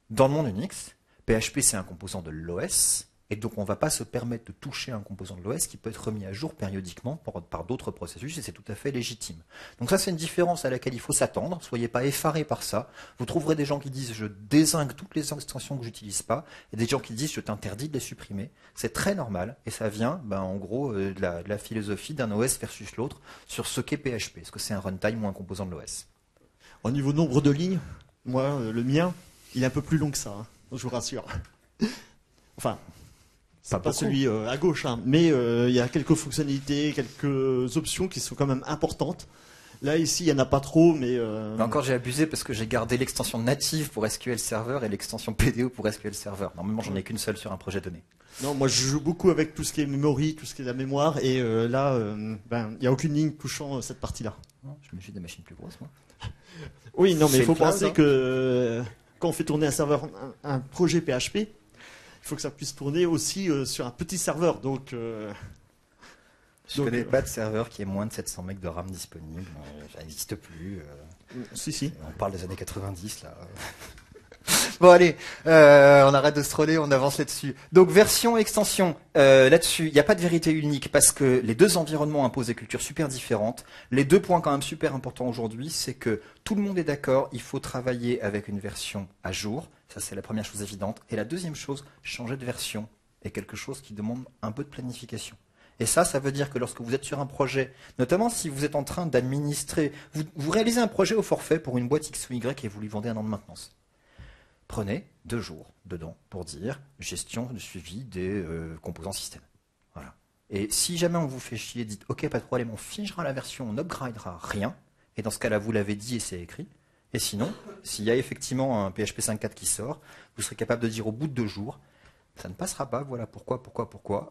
Dans le monde Unix, PHP c'est un composant de l'OS, et donc on ne va pas se permettre de toucher un composant de l'OS qui peut être remis à jour périodiquement par d'autres processus, et c'est tout à fait légitime. Donc ça c'est une différence à laquelle il faut s'attendre, soyez pas effarés par ça. Vous trouverez des gens qui disent je dézingue toutes les extensions que j'utilise pas, et des gens qui disent je t'interdis de les supprimer. C'est très normal, et ça vient en gros de la philosophie d'un OS versus l'autre sur ce qu'est PHP. Est-ce que c'est un runtime ou un composant de l'OS? Au niveau nombre de lignes, moi le mien, il est un peu plus long que ça. je vous rassure. Enfin, c'est Pas pas beaucoup. celui à gauche, hein, mais il y a quelques fonctionnalités, quelques options qui sont quand même importantes. Là, ici, il n'y en a pas trop, mais... Là encore, j'ai abusé parce que j'ai gardé l'extension native pour SQL Server et l'extension PDO pour SQL Server. Normalement, j'en ai qu'une seule sur un projet donné. Non, moi, je joue beaucoup avec tout ce qui est memory, tout ce qui est la mémoire, et là, il n'y a aucune ligne touchant cette partie-là. Je me fais des machines plus grosses, moi. Oui, non, mais C'est il faut le cloud, penser hein. que quand on fait tourner un serveur, un projet PHP, il faut que ça puisse tourner aussi sur un petit serveur. Donc, Je connais pas de serveur qui ait moins de 700 mecs de RAM disponible. Ça n'existe plus. si. On parle des années 90 là. Bon allez, on arrête de se troller, on avance là-dessus. Donc version extension, là-dessus, il n'y a pas de vérité unique parce que les deux environnements imposent des cultures super différentes. Les deux points quand même super importants aujourd'hui, c'est que tout le monde est d'accord, il faut travailler avec une version à jour. Ça c'est la première chose évidente. Et la deuxième chose, changer de version est quelque chose qui demande un peu de planification. Et ça veut dire que lorsque vous êtes sur un projet, notamment si vous êtes en train d'administrer, vous réalisez un projet au forfait pour une boîte X ou Y et vous lui vendez un an de maintenance. Prenez 2 jours dedans pour dire gestion du suivi des composants système. Voilà. Et si jamais on vous fait chier, dites ok, pas de problème, on figera la version, on n'upgradera rien. Et dans ce cas-là, vous l'avez dit et c'est écrit. Et sinon, s'il y a effectivement un PHP 5.4 qui sort, vous serez capable de dire au bout de 2 jours, ça ne passera pas, voilà pourquoi.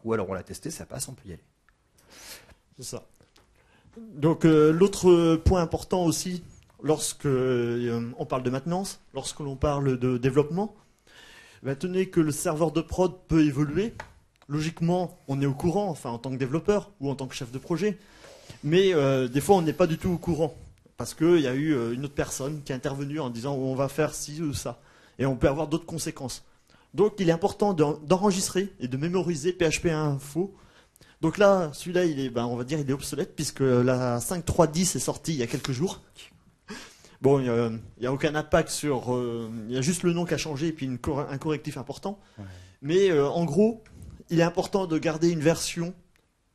Ou alors on l'a testé, ça passe, on peut y aller. C'est ça. Donc, l'autre point important aussi, lorsque on parle de maintenance, lorsque l'on parle de développement, tenez que le serveur de prod peut évoluer. Logiquement, on est au courant, enfin en tant que développeur ou en tant que chef de projet, mais des fois on n'est pas du tout au courant parce qu'il y a eu une autre personne qui est intervenue en disant on va faire ci ou ça, et on peut avoir d'autres conséquences. Donc il est important d'enregistrer et de mémoriser PHP info. Donc là, celui-là, on va dire, il est obsolète puisque la 5.3.10 est sortie il y a quelques jours. Bon, il n'y a aucun impact sur... il y a juste le nom qui a changé et puis un correctif important. Ouais. Mais en gros, il est important de garder une version,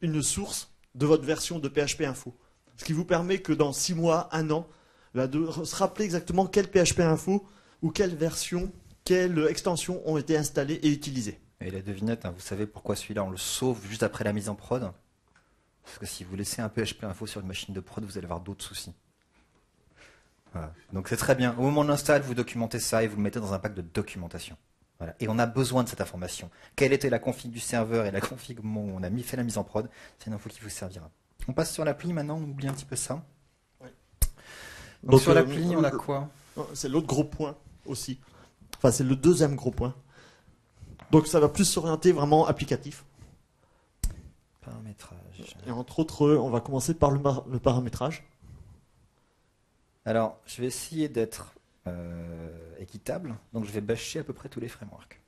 une source de votre version de PHP info. Ce qui vous permet que dans 6 mois, 1 an, de se rappeler exactement quel PHP info ou quelle version, quelles extensions ont été installées et utilisées. Et la devinette, vous savez pourquoi celui-là on le sauve juste après la mise en prod? Parce que si vous laissez un PHP info sur une machine de prod, vous allez avoir d'autres soucis. Voilà. Donc c'est très bien. Au moment de l'install, vous documentez ça et vous le mettez dans un pack de documentation. Voilà. Et on a besoin de cette information. Quelle était la config du serveur et la config où on a fait la mise en prod? C'est une info qui vous servira. On passe sur l'appli maintenant, on oublie un petit peu ça. Ouais. Donc sur l'appli, on a quoi? C'est l'autre gros point aussi. Enfin, c'est le deuxième gros point. Donc ça va plus s'orienter vraiment applicatif. Paramétrage. Et entre autres, on va commencer par le paramétrage. Alors, je vais essayer d'être équitable, donc je vais bâcher à peu près tous les frameworks.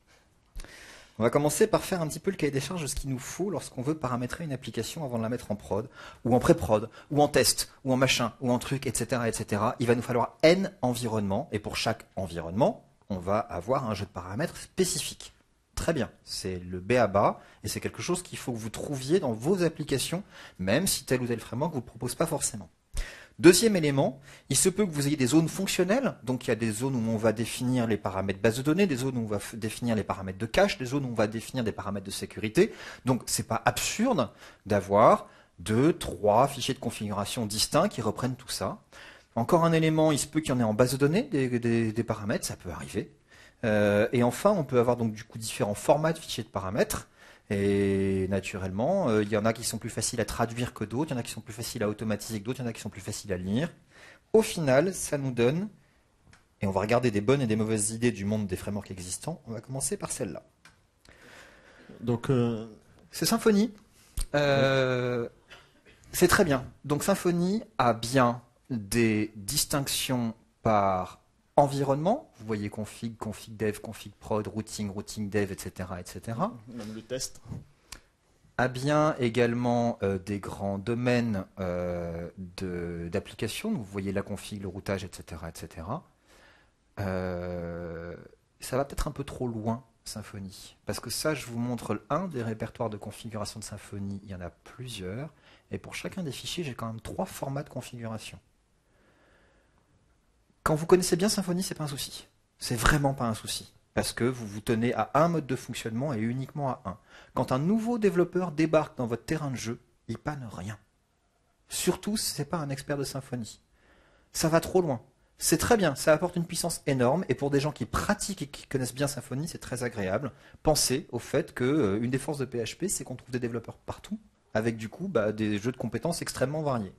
On va commencer par faire un petit peu le cahier des charges de ce qu'il nous faut lorsqu'on veut paramétrer une application avant de la mettre en prod, ou en pré-prod, ou en test, ou en machin, ou en truc, etc., etc. Il va nous falloir N environnements, et pour chaque environnement, on va avoir un jeu de paramètres spécifique. Très bien, c'est le b.a.-ba, et c'est quelque chose qu'il faut que vous trouviez dans vos applications, même si tel ou tel framework ne vous le propose pas forcément. Deuxième élément, il se peut que vous ayez des zones fonctionnelles, donc il y a des zones où on va définir les paramètres base de données, des zones où on va définir les paramètres de cache, des zones où on va définir des paramètres de sécurité. Donc c'est pas absurde d'avoir 2, 3 fichiers de configuration distincts qui reprennent tout ça. Encore un élément, il se peut qu'il y en ait en base de données des paramètres, ça peut arriver. Et enfin, on peut avoir donc du coup différents formats de fichiers de paramètres. Et naturellement, il y en a qui sont plus faciles à traduire que d'autres, il y en a qui sont plus faciles à automatiser que d'autres, il y en a qui sont plus faciles à lire. Au final, ça nous donne, et on va regarder des bonnes et des mauvaises idées du monde des frameworks existants, on va commencer par celle-là. Donc, c'est Symfony. C'est très bien. Donc Symfony a bien des distinctions par environnement, vous voyez config, config dev, config prod, routing, routing dev, etc., etc. Même le test. A bien également des grands domaines d'application, vous voyez la config, le routage, etc., etc. Ça va peut-être un peu trop loin, Symfony, parce que ça, je vous montre un des répertoires de configuration de Symfony, il y en a plusieurs, et pour chacun des fichiers, j'ai quand même 3 formats de configuration. Quand vous connaissez bien Symfony, c'est pas un souci. C'est vraiment pas un souci. Parce que vous vous tenez à un mode de fonctionnement et uniquement à un. Quand un nouveau développeur débarque dans votre terrain de jeu, il panne rien. Surtout si ce n'est pas un expert de Symfony. Ça va trop loin. C'est très bien, ça apporte une puissance énorme, et pour des gens qui pratiquent et qui connaissent bien Symfony, c'est très agréable. Pensez au fait qu'une des forces de PHP, c'est qu'on trouve des développeurs partout, avec du coup des jeux de compétences extrêmement variés.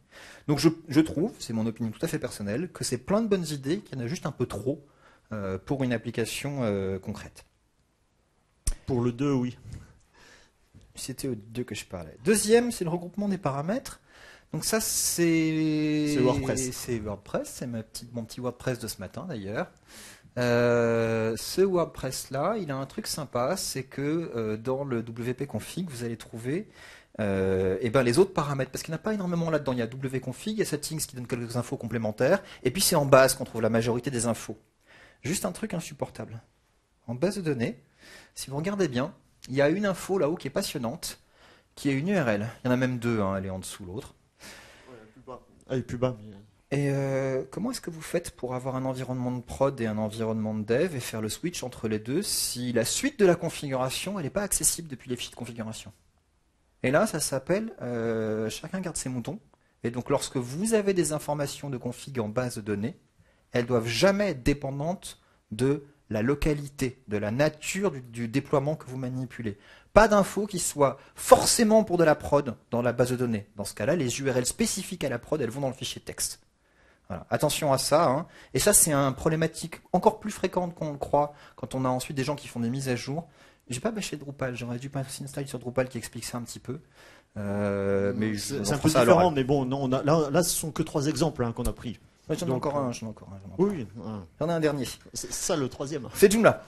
Donc je trouve, c'est mon opinion tout à fait personnelle, que c'est plein de bonnes idées, qu'il y en a juste un peu trop pour une application concrète. Pour le 2, oui. C'était au 2 que je parlais. Deuxième, c'est le regroupement des paramètres. Donc ça, c'est WordPress. C'est WordPress, c'est mon petit WordPress de ce matin d'ailleurs. Ce WordPress-là, il a un truc sympa, c'est que dans le wp-config, vous allez trouver les autres paramètres, parce qu'il n'y en a pas énormément là-dedans. Il y a wp-config, il y a settings qui donne quelques infos complémentaires, et puis c'est en base qu'on trouve la majorité des infos. Juste un truc insupportable. En base de données, si vous regardez bien, il y a une info là-haut qui est passionnante, qui est une URL. Il y en a même deux, elle est en dessous l'autre. Elle est plus bas. Et comment est-ce que vous faites pour avoir un environnement de prod et un environnement de dev et faire le switch entre les deux si la suite de la configuration elle n'est pas accessible depuis les fichiers de configuration? Et là, ça s'appelle chacun garde ses moutons. Et donc, lorsque vous avez des informations de config en base de données, elles doivent jamais être dépendantes de la localité, de la nature du déploiement que vous manipulez. Pas d'infos qui soient forcément pour de la prod dans la base de données. Dans ce cas-là, les URL spécifiques à la prod, elles vont dans le fichier texte. Voilà. Attention à ça. Hein. Et ça, c'est une problématique encore plus fréquente qu'on le croit quand on a ensuite des gens qui font des mises à jour. J'ai pas bâché Drupal, j'aurais dû passer une slide sur Drupal qui explique ça un petit peu. Mais c'est un peu différent, mais bon, non, là, ce sont que 3 exemples qu'on a pris. J'en ai encore un. Oui, j'en ai un dernier. C'est ça le 3e. C'est Joomla.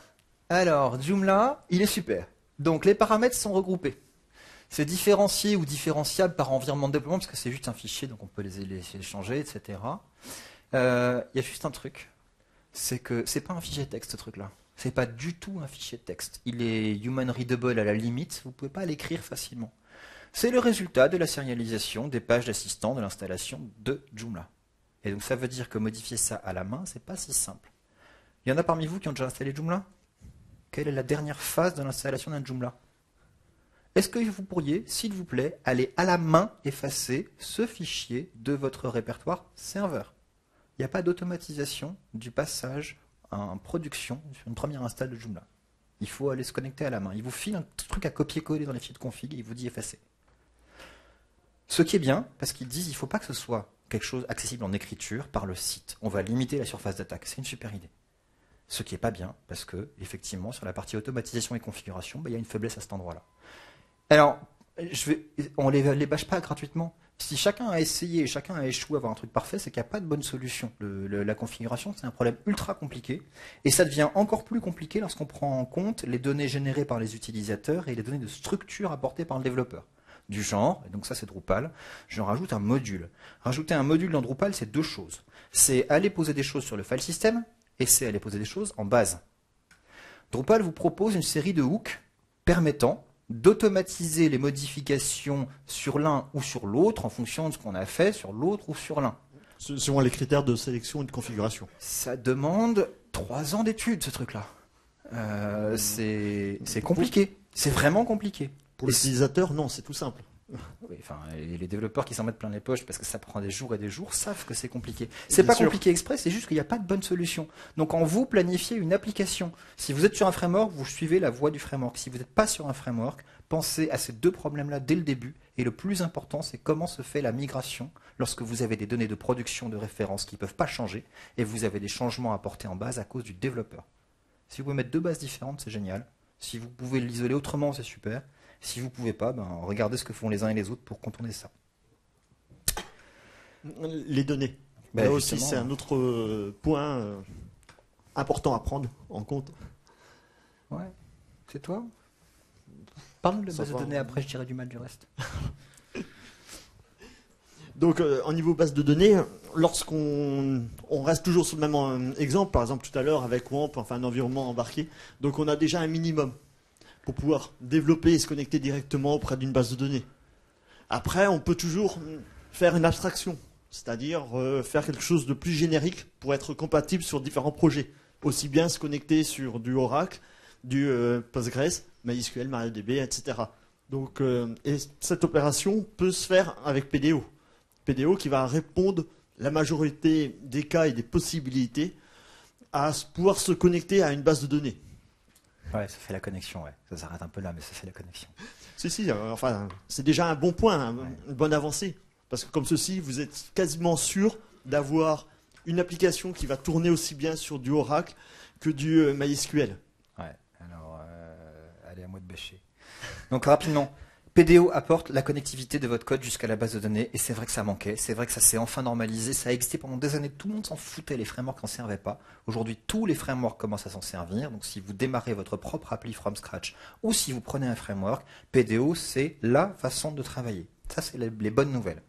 Alors, Joomla, il est super. Donc, les paramètres sont regroupés. C'est différencié ou différenciable par environnement de déploiement, parce que c'est juste un fichier, donc on peut les changer, etc. Il y a juste un truc, c'est que c'est pas un fichier texte, ce truc-là. C'est pas du tout un fichier de texte. Il est human readable à la limite, vous pouvez pas l'écrire facilement. C'est le résultat de la serialisation des pages d'assistant de l'installation de Joomla. Et donc ça veut dire que modifier ça à la main, c'est pas si simple. Il y en a parmi vous qui ont déjà installé Joomla? Quelle est la dernière phase de l'installation d'un Joomla? Est-ce que vous pourriez, s'il vous plaît, aller à la main effacer ce fichier de votre répertoire serveur? Il n'y a pas d'automatisation du passage en production sur une première install de Joomla. Il faut aller se connecter à la main. Il vous file un truc à copier-coller dans les fichiers de config et il vous dit effacer. Ce qui est bien, parce qu'ils disent qu'il ne faut pas que ce soit quelque chose accessible en écriture par le site. On va limiter la surface d'attaque. C'est une super idée. Ce qui n'est pas bien, parce que, effectivement, sur la partie automatisation et configuration, il y a une faiblesse à cet endroit-là. Alors, on ne les bâche pas gratuitement. Si chacun a essayé et chacun a échoué à avoir un truc parfait, c'est qu'il n'y a pas de bonne solution. La configuration, c'est un problème ultra compliqué. Et ça devient encore plus compliqué lorsqu'on prend en compte les données générées par les utilisateurs et les données de structure apportées par le développeur. Du genre, et donc ça c'est Drupal, je rajoute un module. Rajouter un module dans Drupal, c'est 2 choses. C'est aller poser des choses sur le file system et c'est aller poser des choses en base. Drupal vous propose une série de hooks permettant d'automatiser les modifications sur l'un ou sur l'autre en fonction de ce qu'on a fait sur l'autre ou sur l'un. Selon les critères de sélection et de configuration. Ça demande 3 ans d'études, ce truc-là. C'est compliqué. C'est vraiment compliqué. Pour l'utilisateur, non, c'est tout simple. Oui, enfin, les développeurs qui s'en mettent plein les poches parce que ça prend des jours et des jours savent que c'est compliqué. C'est pas compliqué exprès, c'est juste qu'il n'y a pas de bonne solution. Donc quand vous planifiez une application, si vous êtes sur un framework, vous suivez la voie du framework. Si vous n'êtes pas sur un framework, pensez à ces 2 problèmes-là dès le début. Et le plus important, c'est comment se fait la migration lorsque vous avez des données de production de référence qui ne peuvent pas changer et vous avez des changements apportés en base à cause du développeur. Si vous pouvez mettre 2 bases différentes, c'est génial. Si vous pouvez l'isoler autrement, c'est super. Si vous ne pouvez pas, regardez ce que font les uns et les autres pour contourner ça. Les données. Là aussi, c'est un autre point important à prendre en compte. Ouais. C'est toi? Parle de base de données, après je dirai du mal du reste. Donc, en niveau base de données, lorsqu'on reste toujours sur le même exemple, par exemple tout à l'heure avec WAMP, enfin un environnement embarqué, donc on a déjà un minimum pour pouvoir développer et se connecter directement auprès d'une base de données. Après, on peut toujours faire une abstraction, c'est-à-dire faire quelque chose de plus générique pour être compatible sur différents projets. aussi bien se connecter sur du Oracle, du Postgres, MySQL, MariaDB, etc. Donc, et cette opération peut se faire avec PDO. PDO qui va répondre la majorité des cas et des possibilités à pouvoir se connecter à une base de données. Ouais, ça fait la connexion, ouais. Ça s'arrête un peu là, mais ça fait la connexion. Si, enfin, c'est déjà un bon point, Ouais. une bonne avancée. Parce que comme ceci, vous êtes quasiment sûr d'avoir une application qui va tourner aussi bien sur du Oracle que du MySQL. Ouais, alors, allez, à moi de bêcher. Donc, rapidement, PDO apporte la connectivité de votre code jusqu'à la base de données, et c'est vrai que ça manquait, c'est vrai que ça s'est enfin normalisé, ça a existé pendant des années, tout le monde s'en foutait, les frameworks n'en servaient pas. Aujourd'hui, tous les frameworks commencent à s'en servir, donc si vous démarrez votre propre appli from scratch, ou si vous prenez un framework, PDO, c'est la façon de travailler. Ça, c'est les bonnes nouvelles.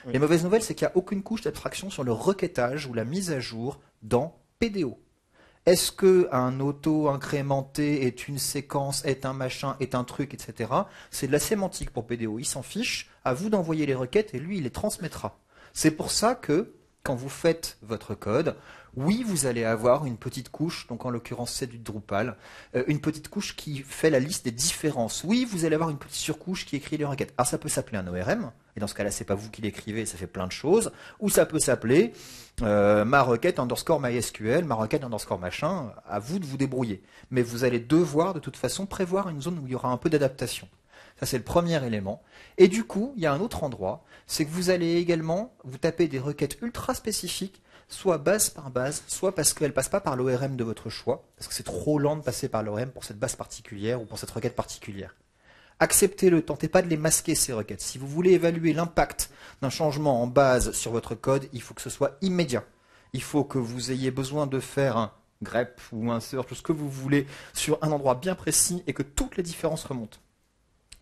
Oui. Les mauvaises nouvelles, c'est qu'il n'y a aucune couche d'abstraction sur le requêtage ou la mise à jour dans PDO. Est-ce qu'un auto-incrémenté est une séquence, est un machin, est un truc, etc. C'est de la sémantique pour PDO. Il s'en fiche. À vous d'envoyer les requêtes et lui, il les transmettra. C'est pour ça que, quand vous faites votre code, oui, vous allez avoir une petite couche, donc en l'occurrence c'est du Drupal, une petite couche qui fait la liste des différences. Oui, vous allez avoir une petite surcouche qui écrit les requêtes. Alors ça peut s'appeler un ORM, et dans ce cas-là, c'est pas vous qui l'écrivez, ça fait plein de choses. Ou ça peut s'appeler ma requête underscore MySQL, ma requête underscore machin, à vous de vous débrouiller. Mais vous allez devoir de toute façon prévoir une zone où il y aura un peu d'adaptation. Ça, c'est le premier élément. Et du coup, il y a un autre endroit, c'est que vous allez également vous taper des requêtes ultra spécifiques, soit base par base, soit parce qu'elles ne passent pas par l'ORM de votre choix, parce que c'est trop lent de passer par l'ORM pour cette base particulière ou pour cette requête particulière. Acceptez-le, tentez pas de les masquer ces requêtes. Si vous voulez évaluer l'impact d'un changement en base sur votre code, il faut que ce soit immédiat. Il faut que vous ayez besoin de faire un grep ou un search, tout ce que vous voulez, sur un endroit bien précis et que toutes les différences remontent.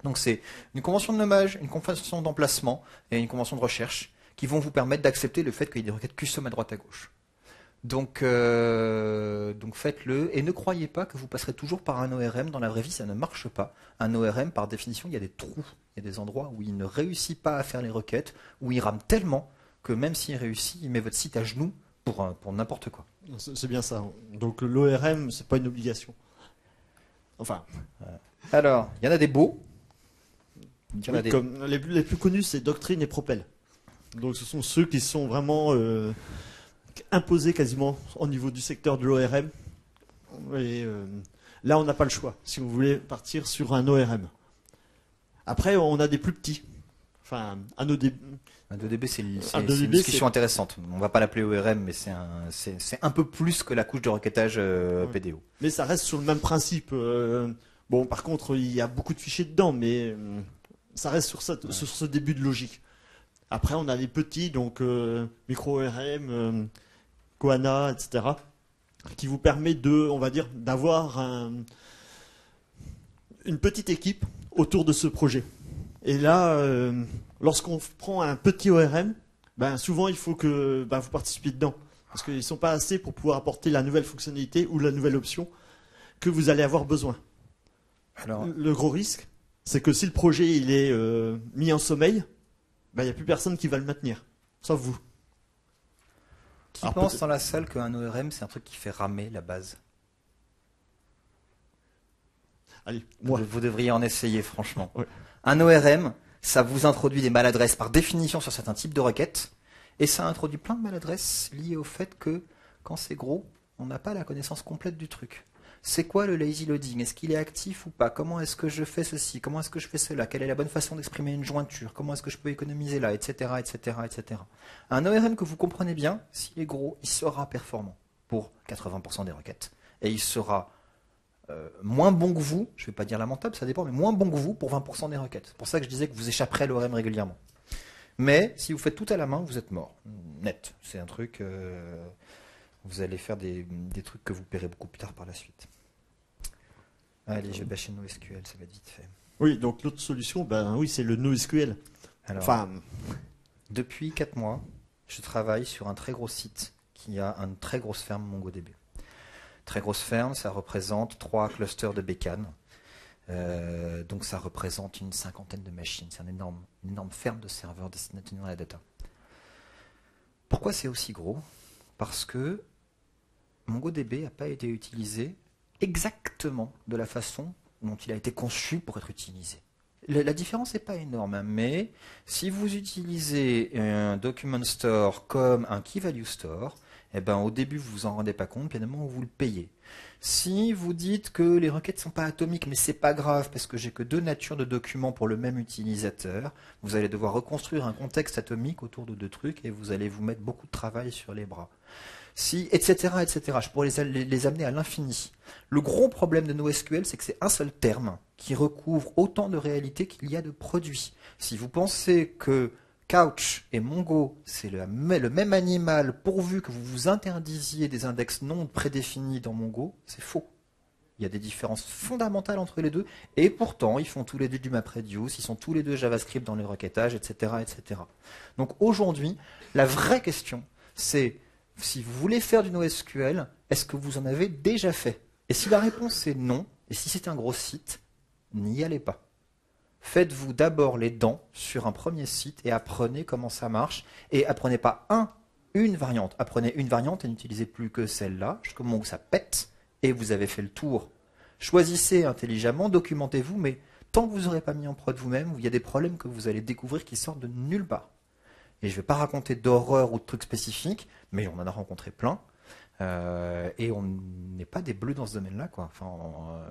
Donc c'est une convention de nommage, une convention d'emplacement et une convention de recherche qui vont vous permettre d'accepter le fait qu'il y ait des requêtes custom à droite à gauche. Donc faites-le et ne croyez pas que vous passerez toujours par un ORM. Dans la vraie vie, ça ne marche pas. Un ORM, par définition, il y a des trous. Il y a des endroits où il ne réussit pas à faire les requêtes, où il rame tellement que même s'il réussit, il met votre site à genoux pour n'importe quoi. C'est bien ça. Donc l'ORM, c'est pas une obligation. Enfin, Alors, il y en a des beaux. Il y en a oui, des... comme les plus connus, c'est Doctrine et Propel. Donc ce sont ceux qui sont vraiment imposés quasiment au niveau du secteur de l'ORM. Et là, on n'a pas le choix si vous voulez partir sur un ORM. Après, on a des plus petits. Enfin, un ODB. Un 2DB, c'est une 2DB, discussion intéressante. On va pas l'appeler ORM, mais c'est un peu plus que la couche de requêtage PDO. Mais ça reste sur le même principe. Bon, par contre, il y a beaucoup de fichiers dedans, mais ça reste sur ce début de logique. Après, on a les petits, donc micro-ORM, Koana, etc., qui vous permet on va dire, d'avoir une petite équipe autour de ce projet. Et là, lorsqu'on prend un petit ORM, ben, souvent il faut que vous participiez dedans. Parce qu'ils ne sont pas assez pour pouvoir apporter la nouvelle fonctionnalité ou la nouvelle option que vous allez avoir besoin. Alors, Le gros risque, c'est que si le projet il est mis en sommeil, ben, il n'y a plus personne qui va le maintenir, sauf vous. qui Alors, pense peut-être- dans la salle qu'un ORM, c'est un truc qui fait ramer la base? Allez, moi. Vous devriez en essayer, franchement. Ouais. Un ORM, ça vous introduit des maladresses par définition sur certains types de requêtes, et ça introduit plein de maladresses liées au fait que, quand c'est gros, on n'a pas la connaissance complète du truc. C'est quoi le lazy loading? Est-ce qu'il est actif ou pas? Comment est-ce que je fais ceci? Comment est-ce que je fais cela? Quelle est la bonne façon d'exprimer une jointure? Comment est-ce que je peux économiser là? Etc., etc., etc. Un ORM que vous comprenez bien, s'il est gros, il sera performant pour 80% des requêtes. Et il sera moins bon que vous, je ne vais pas dire lamentable, ça dépend, mais moins bon que vous pour 20% des requêtes. C'est pour ça que je disais que vous échapperez à l'ORM régulièrement. Mais si vous faites tout à la main, vous êtes mort. Net. C'est un truc... vous allez faire des trucs que vous paierez beaucoup plus tard par la suite. Allez, je vais bâcher NoSQL, ça va être vite fait. Oui, donc l'autre solution, ben oui, c'est le NoSQL. Alors, Enfin, depuis 4 mois, je travaille sur un très gros site qui a une très grosse ferme MongoDB. Très grosse ferme, ça représente 3 clusters de bécanes. Donc ça représente une 50aine de machines. C'est une énorme ferme de serveurs destinés à tenir la data. Pourquoi c'est aussi gros? Parce que MongoDB n'a pas été utilisé exactement de la façon dont il a été conçu pour être utilisé. La différence n'est pas énorme, hein, mais si vous utilisez un document store comme un key value store, eh ben, au début vous vous en rendez pas compte, puis évidemment vous le payez. Si vous dites que les requêtes ne sont pas atomiques, mais c'est pas grave parce que j'ai que 2 natures de documents pour le même utilisateur, vous allez devoir reconstruire un contexte atomique autour de 2 trucs et vous allez vous mettre beaucoup de travail sur les bras. Si, etc., etc. Je pourrais les amener à l'infini. Le gros problème de NoSQL, c'est que c'est un seul terme qui recouvre autant de réalités qu'il y a de produits. Si vous pensez que Couch et Mongo, c'est le même animal pourvu que vous vous interdisiez des index non prédéfinis dans Mongo, c'est faux. Il y a des différences fondamentales entre les deux, et pourtant, ils font tous les deux du MapReduce, ils sont tous les deux JavaScript dans le requêtage, etc., etc. Donc aujourd'hui, la vraie question, c'est si vous voulez faire du NoSQL, est-ce que vous en avez déjà fait? Et si la réponse est non, et si c'est un gros site, n'y allez pas. Faites-vous d'abord les dents sur un premier site et apprenez comment ça marche. Et apprenez pas une variante. Apprenez une variante et n'utilisez plus que celle-là, jusqu'au moment où ça pète et vous avez fait le tour. Choisissez intelligemment, documentez-vous, mais tant que vous n'aurez pas mis en prod vous-même, il y a des problèmes que vous allez découvrir qui sortent de nulle part. Et je ne vais pas raconter d'horreur ou de trucs spécifiques, mais on en a rencontré plein. Et on n'est pas des bleus dans ce domaine-là, quoi. Enfin,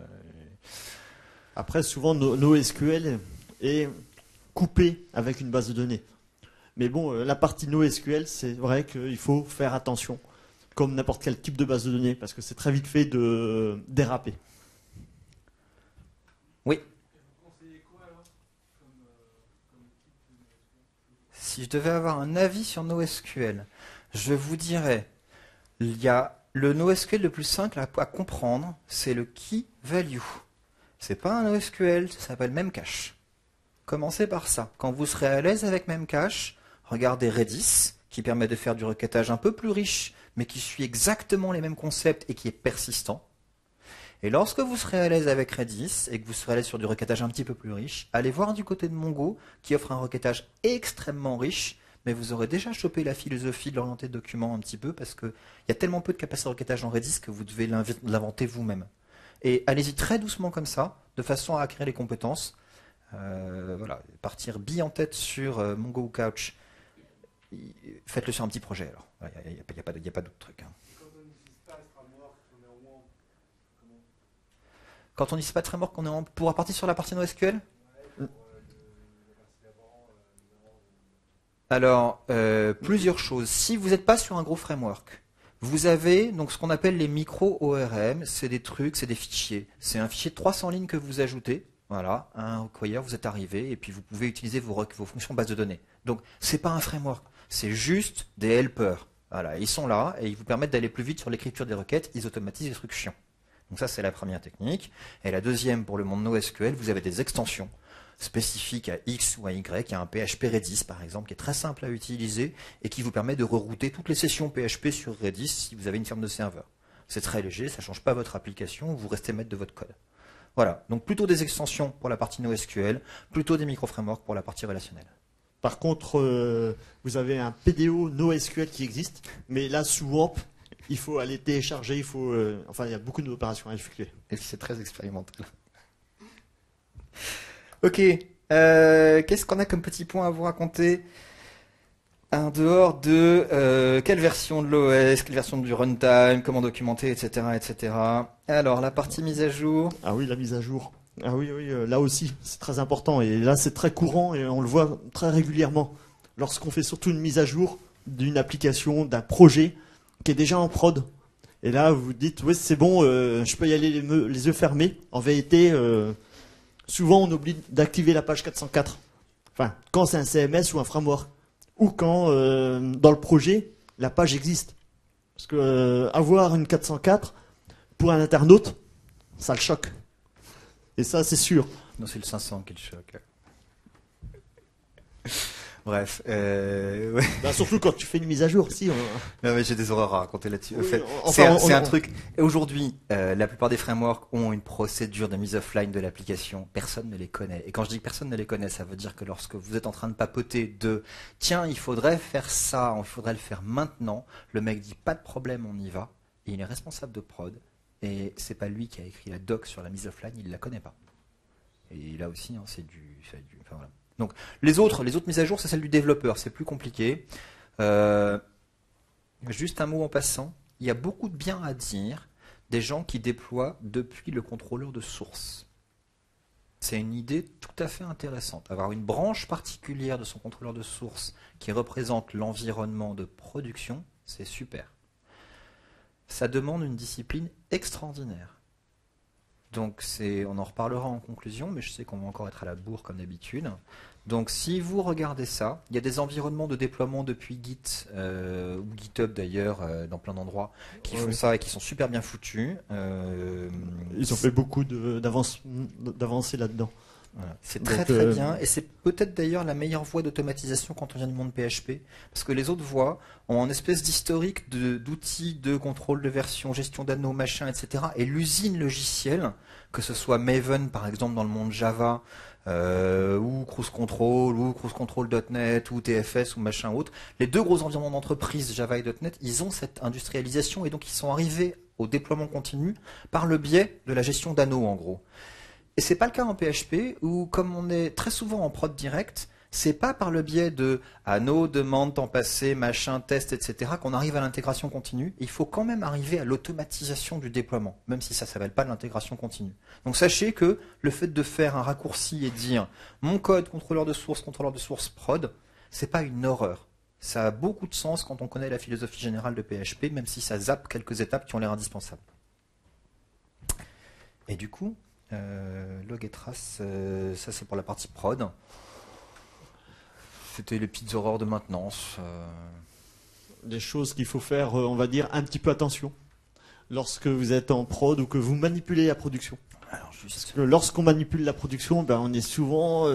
Après, souvent, NoSQL est coupé avec une base de données. Mais bon, la partie NoSQL, c'est vrai qu'il faut faire attention, comme n'importe quel type de base de données, parce que c'est très vite fait de déraper. Oui. Si je devais avoir un avis sur NoSQL, je vous dirais, il y a le NoSQL le plus simple à comprendre, c'est le key value. C'est pas un NoSQL, ça s'appelle Memcache. Commencez par ça. Quand vous serez à l'aise avec Memcache, regardez Redis, qui permet de faire du requêtage un peu plus riche, mais qui suit exactement les mêmes concepts et qui est persistant. Et lorsque vous serez à l'aise avec Redis et que vous serez à l'aise sur du requêtage un petit peu plus riche, allez voir du côté de Mongo, qui offre un requêtage extrêmement riche, mais vous aurez déjà chopé la philosophie de l'orienté de document un petit peu, parce qu'il y a tellement peu de capacité de requêtage en Redis que vous devez l'inventer vous-même. Et allez-y très doucement comme ça, de façon à acquérir les compétences. Voilà, partir bille en tête sur Mongo ou Couch, faites-le sur un petit projet alors. Il n'y a pas d'autre truc. Hein. Quand on n'utilise pas de framework, on pourra partir sur la partie NoSQL. Alors, plusieurs choses. Si vous n'êtes pas sur un gros framework, vous avez donc ce qu'on appelle les micro-ORM, c'est des trucs, c'est des fichiers. C'est un fichier de 300 lignes que vous ajoutez, voilà, un require, vous êtes arrivé, et puis vous pouvez utiliser vos fonctions base de données. Donc, c'est pas un framework, c'est juste des helpers. Voilà, ils sont là, et ils vous permettent d'aller plus vite sur l'écriture des requêtes, ils automatisent les trucs chiants. Donc ça, c'est la première technique. Et la deuxième, pour le monde NoSQL, vous avez des extensions spécifiques à X ou à Y. Il y a un PHP Redis, par exemple, qui est très simple à utiliser et qui vous permet de rerouter toutes les sessions PHP sur Redis si vous avez une ferme de serveur. C'est très léger, ça ne change pas votre application, vous restez maître de votre code. Voilà, donc plutôt des extensions pour la partie NoSQL, plutôt des micro-frameworks pour la partie relationnelle. Par contre, vous avez un PDO NoSQL qui existe, mais là, sous WAMP, il faut aller télécharger, il y a beaucoup d'opérations à effectuer. Et c'est très expérimental. Ok, qu'est-ce qu'on a comme petit point à vous raconter en dehors de quelle version de l'OS, quelle version du runtime, comment documenter, etc., etc. Alors, la partie mise à jour. Ah oui, la mise à jour. Ah oui, là aussi, c'est très important. Et là, c'est très courant et on le voit très régulièrement. Lorsqu'on fait surtout une mise à jour d'une application, d'un projet qui est déjà en prod. Et là, vous dites, oui, c'est bon, je peux y aller les yeux fermés. En vérité, souvent, on oublie d'activer la page 404. Enfin, quand c'est un CMS ou un framework. Ou quand, dans le projet, la page existe. Parce que avoir une 404, pour un internaute, ça le choque. Et ça, c'est sûr. Non, c'est le 500 qui le choque. Bref, ouais. Bah, surtout quand tu fais une mise à jour, si. Non, mais j'ai des horreurs à raconter là-dessus. Oui, c'est un truc. Aujourd'hui, la plupart des frameworks ont une procédure de mise offline de l'application. Personne ne les connaît. Et quand je dis que personne ne les connaît, ça veut dire que lorsque vous êtes en train de papoter de tiens, il faudrait faire ça, il faudrait le faire maintenant, le mec dit pas de problème, on y va. et il est responsable de prod, et c'est pas lui qui a écrit la doc sur la mise offline, il la connaît pas. Et là aussi, hein, enfin, voilà. Donc les autres mises à jour, c'est celle du développeur, c'est plus compliqué. Juste un mot en passant, il y a beaucoup de bien à dire des gens qui déploient depuis le contrôleur de source. C'est une idée tout à fait intéressante. Avoir une branche particulière de son contrôleur de source qui représente l'environnement de production, c'est super. Ça demande une discipline extraordinaire. Donc on en reparlera en conclusion, mais je sais qu'on va encore être à la bourre comme d'habitude. Donc si vous regardez ça, il y a des environnements de déploiement depuis Git ou GitHub d'ailleurs, dans plein d'endroits, qui font ça et qui sont super bien foutus. Ils ont fait beaucoup d'avancées là-dedans. Voilà. C'est très bien, et c'est peut-être d'ailleurs la meilleure voie d'automatisation quand on vient du monde PHP, parce que les autres voies ont une espèce d'historique d'outils de contrôle de version, gestion d'anneaux, machin, etc. Et l'usine logicielle, que ce soit Maven par exemple dans le monde Java, ou Cruise Control, ou Cruise Control.net, ou TFS, ou machin autre, les deux gros environnements d'entreprise, Java et .NET, ils ont cette industrialisation, et donc ils sont arrivés au déploiement continu par le biais de la gestion d'anneaux en gros. Et c'est pas le cas en PHP où, comme on est très souvent en prod direct, c'est pas par le biais de anneaux, demandes, temps passé, machin, test, etc. qu'on arrive à l'intégration continue. Il faut quand même arriver à l'automatisation du déploiement, même si ça s'appelle pas l'intégration continue. Donc sachez que le fait de faire un raccourci et de dire mon code contrôleur de source prod, c'est pas une horreur. Ça a beaucoup de sens quand on connaît la philosophie générale de PHP, même si ça zappe quelques étapes qui ont l'air indispensables. Et du coup, log et trace, ça c'est pour la partie prod. C'était les petites horreurs de maintenance. Des choses qu'il faut faire, on va dire, un petit peu attention lorsque vous êtes en prod ou que vous manipulez la production. Alors, juste... Parce que lorsqu'on manipule la production, ben, on est souvent,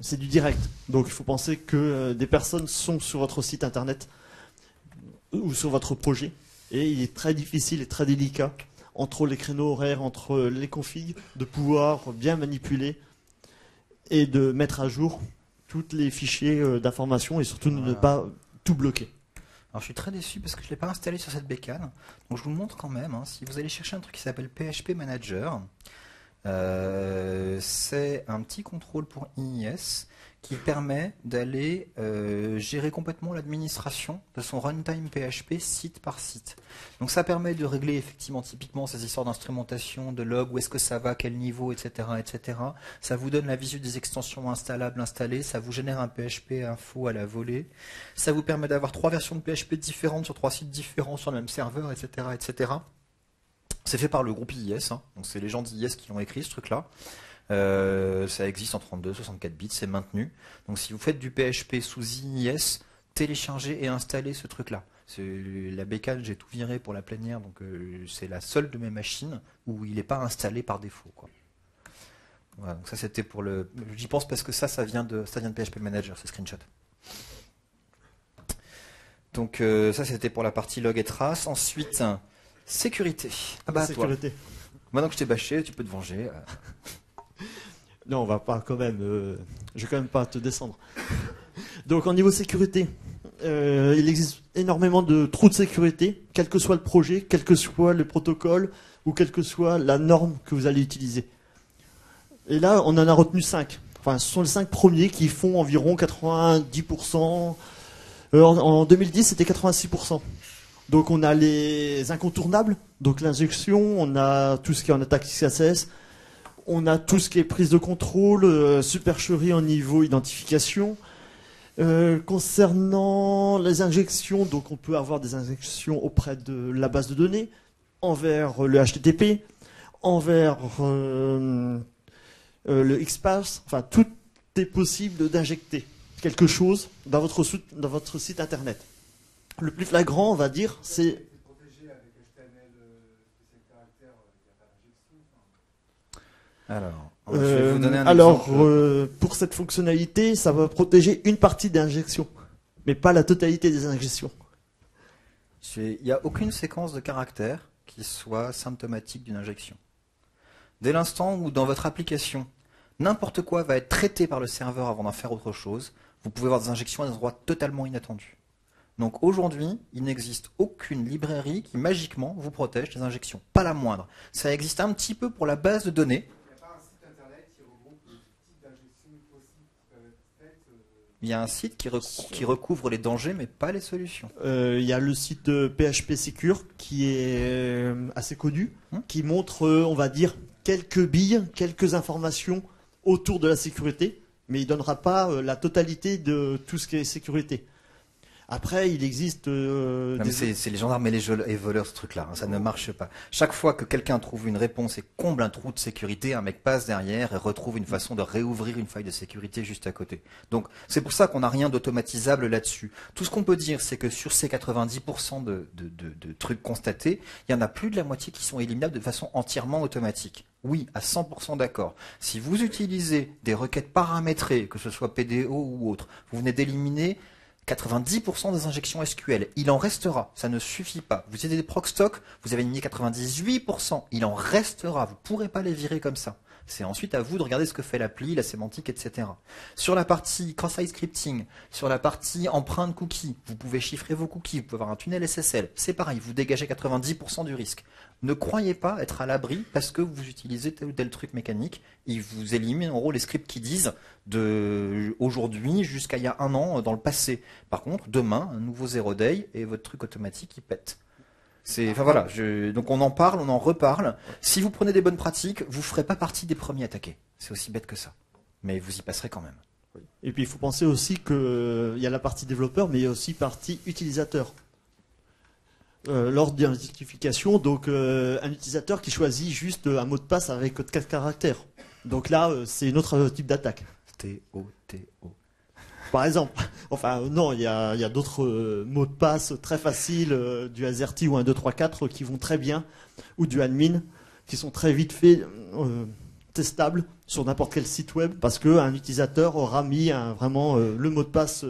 c'est du direct. Donc il faut penser que des personnes sont sur votre site internet ou sur votre projet, et il est très difficile et très délicat entre les créneaux horaires, entre les configs, de pouvoir bien manipuler et de mettre à jour tous les fichiers d'information et surtout ne pas tout bloquer. Alors je suis très déçu parce que je ne l'ai pas installé sur cette bécane. Donc je vous le montre quand même. Hein. Si vous allez chercher un truc qui s'appelle PHP Manager, c'est un petit contrôle pour IIS qui permet d'aller gérer complètement l'administration de son runtime PHP site par site. Donc ça permet de régler effectivement typiquement ces histoires d'instrumentation, de log, où est-ce que ça va, quel niveau, etc., etc. Ça vous donne la visu des extensions installables, installées, ça vous génère un PHP info à la volée. Ça vous permet d'avoir 3 versions de PHP différentes sur 3 sites différents sur le même serveur, etc., etc. C'est fait par le groupe IIS, hein. Donc c'est les gens d'IIS qui l'ont écrit ce truc-là. Ça existe en 32, 64 bits, c'est maintenu. Donc si vous faites du PHP sous IIS, téléchargez et installez ce truc-là. La bécane, j'ai tout viré pour la plénière, donc c'est la seule de mes machines où il n'est pas installé par défaut, quoi. Voilà, donc ça c'était pour le... J'y pense parce que ça vient de PHP Manager, ces screenshots. Donc ça c'était pour la partie log et trace. Ensuite, sécurité. Ah bah sécurité. Toi. Maintenant que je t'ai bâché, tu peux te venger. Non, on va pas quand même. Je vais quand même pas te descendre. Donc, au niveau sécurité, il existe énormément de trous de sécurité, quel que soit le projet, quel que soit le protocole ou quelle que soit la norme que vous allez utiliser. Et là, on en a retenu 5. Enfin, ce sont les 5 premiers qui font environ 90%. En 2010, c'était 86%. Donc, on a les incontournables, donc l'injection, on a tout ce qui est en attaque XSS. On a tout ce qui est prise de contrôle, supercherie en niveau identification. Concernant les injections, donc on peut avoir des injections auprès de la base de données, envers le HTTP, envers le XPath. Enfin, tout est possible d'injecter quelque chose dans votre site internet. Le plus flagrant, on va dire, c'est... Alors, je vais vous donner un exemple. Pour cette fonctionnalité, ça va protéger une partie d'injection, mais pas la totalité des injections. Il n'y a aucune séquence de caractères qui soit symptomatique d'une injection. Dès l'instant où dans votre application, n'importe quoi va être traité par le serveur avant d'en faire autre chose, vous pouvez avoir des injections à des endroits totalement inattendus. Donc aujourd'hui, il n'existe aucune librairie qui magiquement vous protège des injections. Pas la moindre. Ça existe un petit peu pour la base de données. Il y a un site qui recouvre les dangers, mais pas les solutions. Il y a le site PHP Secure qui est assez connu, qui montre, on va dire, quelques billes, quelques informations autour de la sécurité, mais il ne donnera pas la totalité de tout ce qui est sécurité. Après, il existe... C'est les gendarmes et les voleurs, ce truc-là. Ça ne marche pas. Chaque fois que quelqu'un trouve une réponse et comble un trou de sécurité, un mec passe derrière et retrouve une façon de réouvrir une faille de sécurité juste à côté. Donc, c'est pour ça qu'on n'a rien d'automatisable là-dessus. Tout ce qu'on peut dire, c'est que sur ces 90% de trucs constatés, il y en a plus de la moitié qui sont éliminables de façon entièrement automatique. Oui, à 100% d'accord. Si vous utilisez des requêtes paramétrées, que ce soit PDO ou autre, vous venez d'éliminer 90% des injections SQL. Il en restera. Ça ne suffit pas. Vous utilisez des proc stock, vous avez éliminé 98%. Il en restera. Vous ne pourrez pas les virer comme ça. C'est ensuite à vous de regarder ce que fait l'appli, la sémantique, etc. Sur la partie cross-site scripting, sur la partie empreinte cookie, vous pouvez chiffrer vos cookies, vous pouvez avoir un tunnel SSL. C'est pareil, vous dégagez 90% du risque. Ne croyez pas être à l'abri parce que vous utilisez tel ou tel truc mécanique. Ils vous éliminent en gros les scripts qui disent de aujourd'hui jusqu'à il y a un an dans le passé. Par contre, demain, un nouveau zero day et votre truc automatique il pète. Voilà, donc on en parle, on en reparle. Si vous prenez des bonnes pratiques, vous ne ferez pas partie des premiers attaqués. C'est aussi bête que ça. Mais vous y passerez quand même. Et puis il faut penser aussi qu'il y a la partie développeur, mais il y a aussi la partie utilisateur. Lors d'identification, donc un utilisateur qui choisit juste un mot de passe avec 4 caractères. Donc là, c'est un autre type d'attaque. T-O-T-O. Par exemple. Enfin, non, il y a d'autres mots de passe très faciles, du AZERTY ou un 2, 3, 4 qui vont très bien, ou du admin, qui sont très vite faits, testables sur n'importe quel site web, parce qu'un utilisateur aura mis vraiment le mot de passe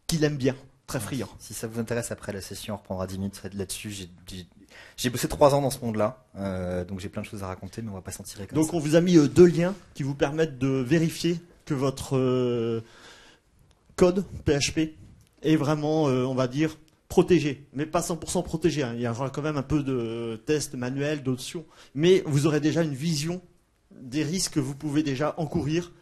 qu'il aime bien. Très friand. Si ça vous intéresse, après la session, on reprendra 10 minutes là-dessus. J'ai bossé 3 ans dans ce monde-là, donc j'ai plein de choses à raconter, mais on va pas s'en tirer comme ça. Donc on vous a mis 2 liens qui vous permettent de vérifier que votre code PHP est vraiment, on va dire, protégé. Mais pas 100% protégé. Hein. Il y aura quand même un peu de tests manuels, d'options. Mais vous aurez déjà une vision des risques que vous pouvez déjà encourir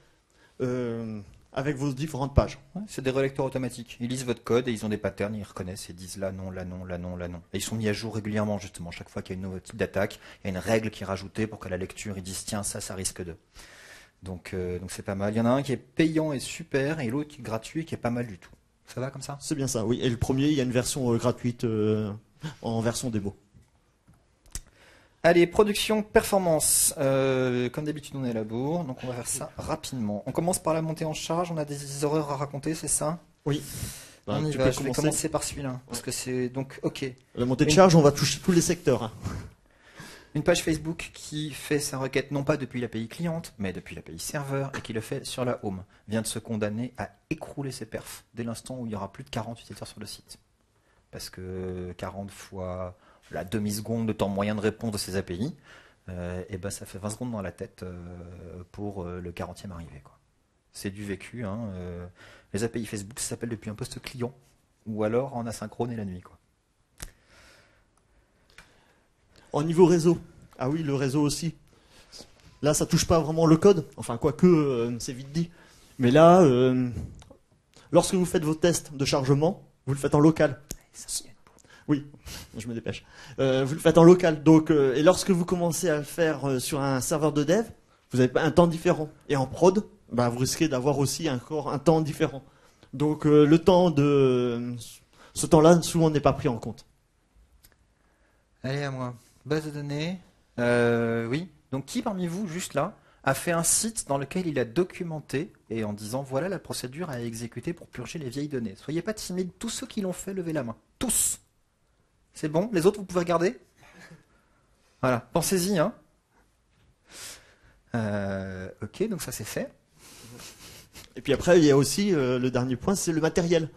avec vos différentes pages. Ouais, c'est des relecteurs automatiques. Ils lisent votre code et ils ont des patterns, ils reconnaissent et disent là non, là non, là non, là non. Et ils sont mis à jour régulièrement justement. Chaque fois qu'il y a une nouveau type d'attaque, il y a une règle qui est rajoutée pour qu'à la lecture ils disent tiens ça risque de. Donc c'est pas mal. Il y en a un qui est payant et super et l'autre qui est gratuit et qui est pas mal du tout. Ça va comme ça? C'est bien ça, oui. Et le premier, il y a une version gratuite en version démo. Allez, production, performance. Comme d'habitude, on est à la bourre, donc on va faire ça rapidement. On commence par la montée en charge, on a des horreurs à raconter, c'est ça? Oui. On y va, je vais commencer par celui-là, parce que c'est donc, ok. La montée de charge, on va toucher tous les secteurs. Hein. Une page Facebook qui fait sa requête non pas depuis l'API cliente, mais depuis l'API serveur, et qui le fait sur la home, vient de se condamner à écrouler ses perfs dès l'instant où il y aura plus de 40 utilisateurs sur le site. Parce que 40 fois la demi-seconde de temps moyen de réponse de ces API, et ben ça fait 20 secondes dans la tête pour le 40e arrivé. Quoi. C'est du vécu. Hein, les API Facebook, ça s'appelle depuis un poste client, ou alors en asynchrone et la nuit. Quoi. Au niveau réseau, ah oui, le réseau aussi. Là, ça touche pas vraiment le code, enfin quoique, c'est vite dit. Mais là, lorsque vous faites vos tests de chargement, vous le faites en local. Oui, je me dépêche. Vous le faites en local. Donc, et lorsque vous commencez à le faire sur un serveur de dev, vous avez un temps différent. Et en prod, bah, vous risquez d'avoir aussi encore un temps différent. Donc, le temps de ce temps-là, souvent, n'est pas pris en compte. Allez, à moi. Base de données. Oui. Donc, qui parmi vous, juste là, a fait un site dans lequel il a documenté et en disant voilà la procédure à exécuter pour purger les vieilles données. Soyez pas timides, tous ceux qui l'ont fait, levez la main. Tous. C'est bon? Les autres, vous pouvez regarder? Voilà, pensez-y. Hein. Ok, donc ça c'est fait. Et puis après, il y a aussi le dernier point, c'est le matériel.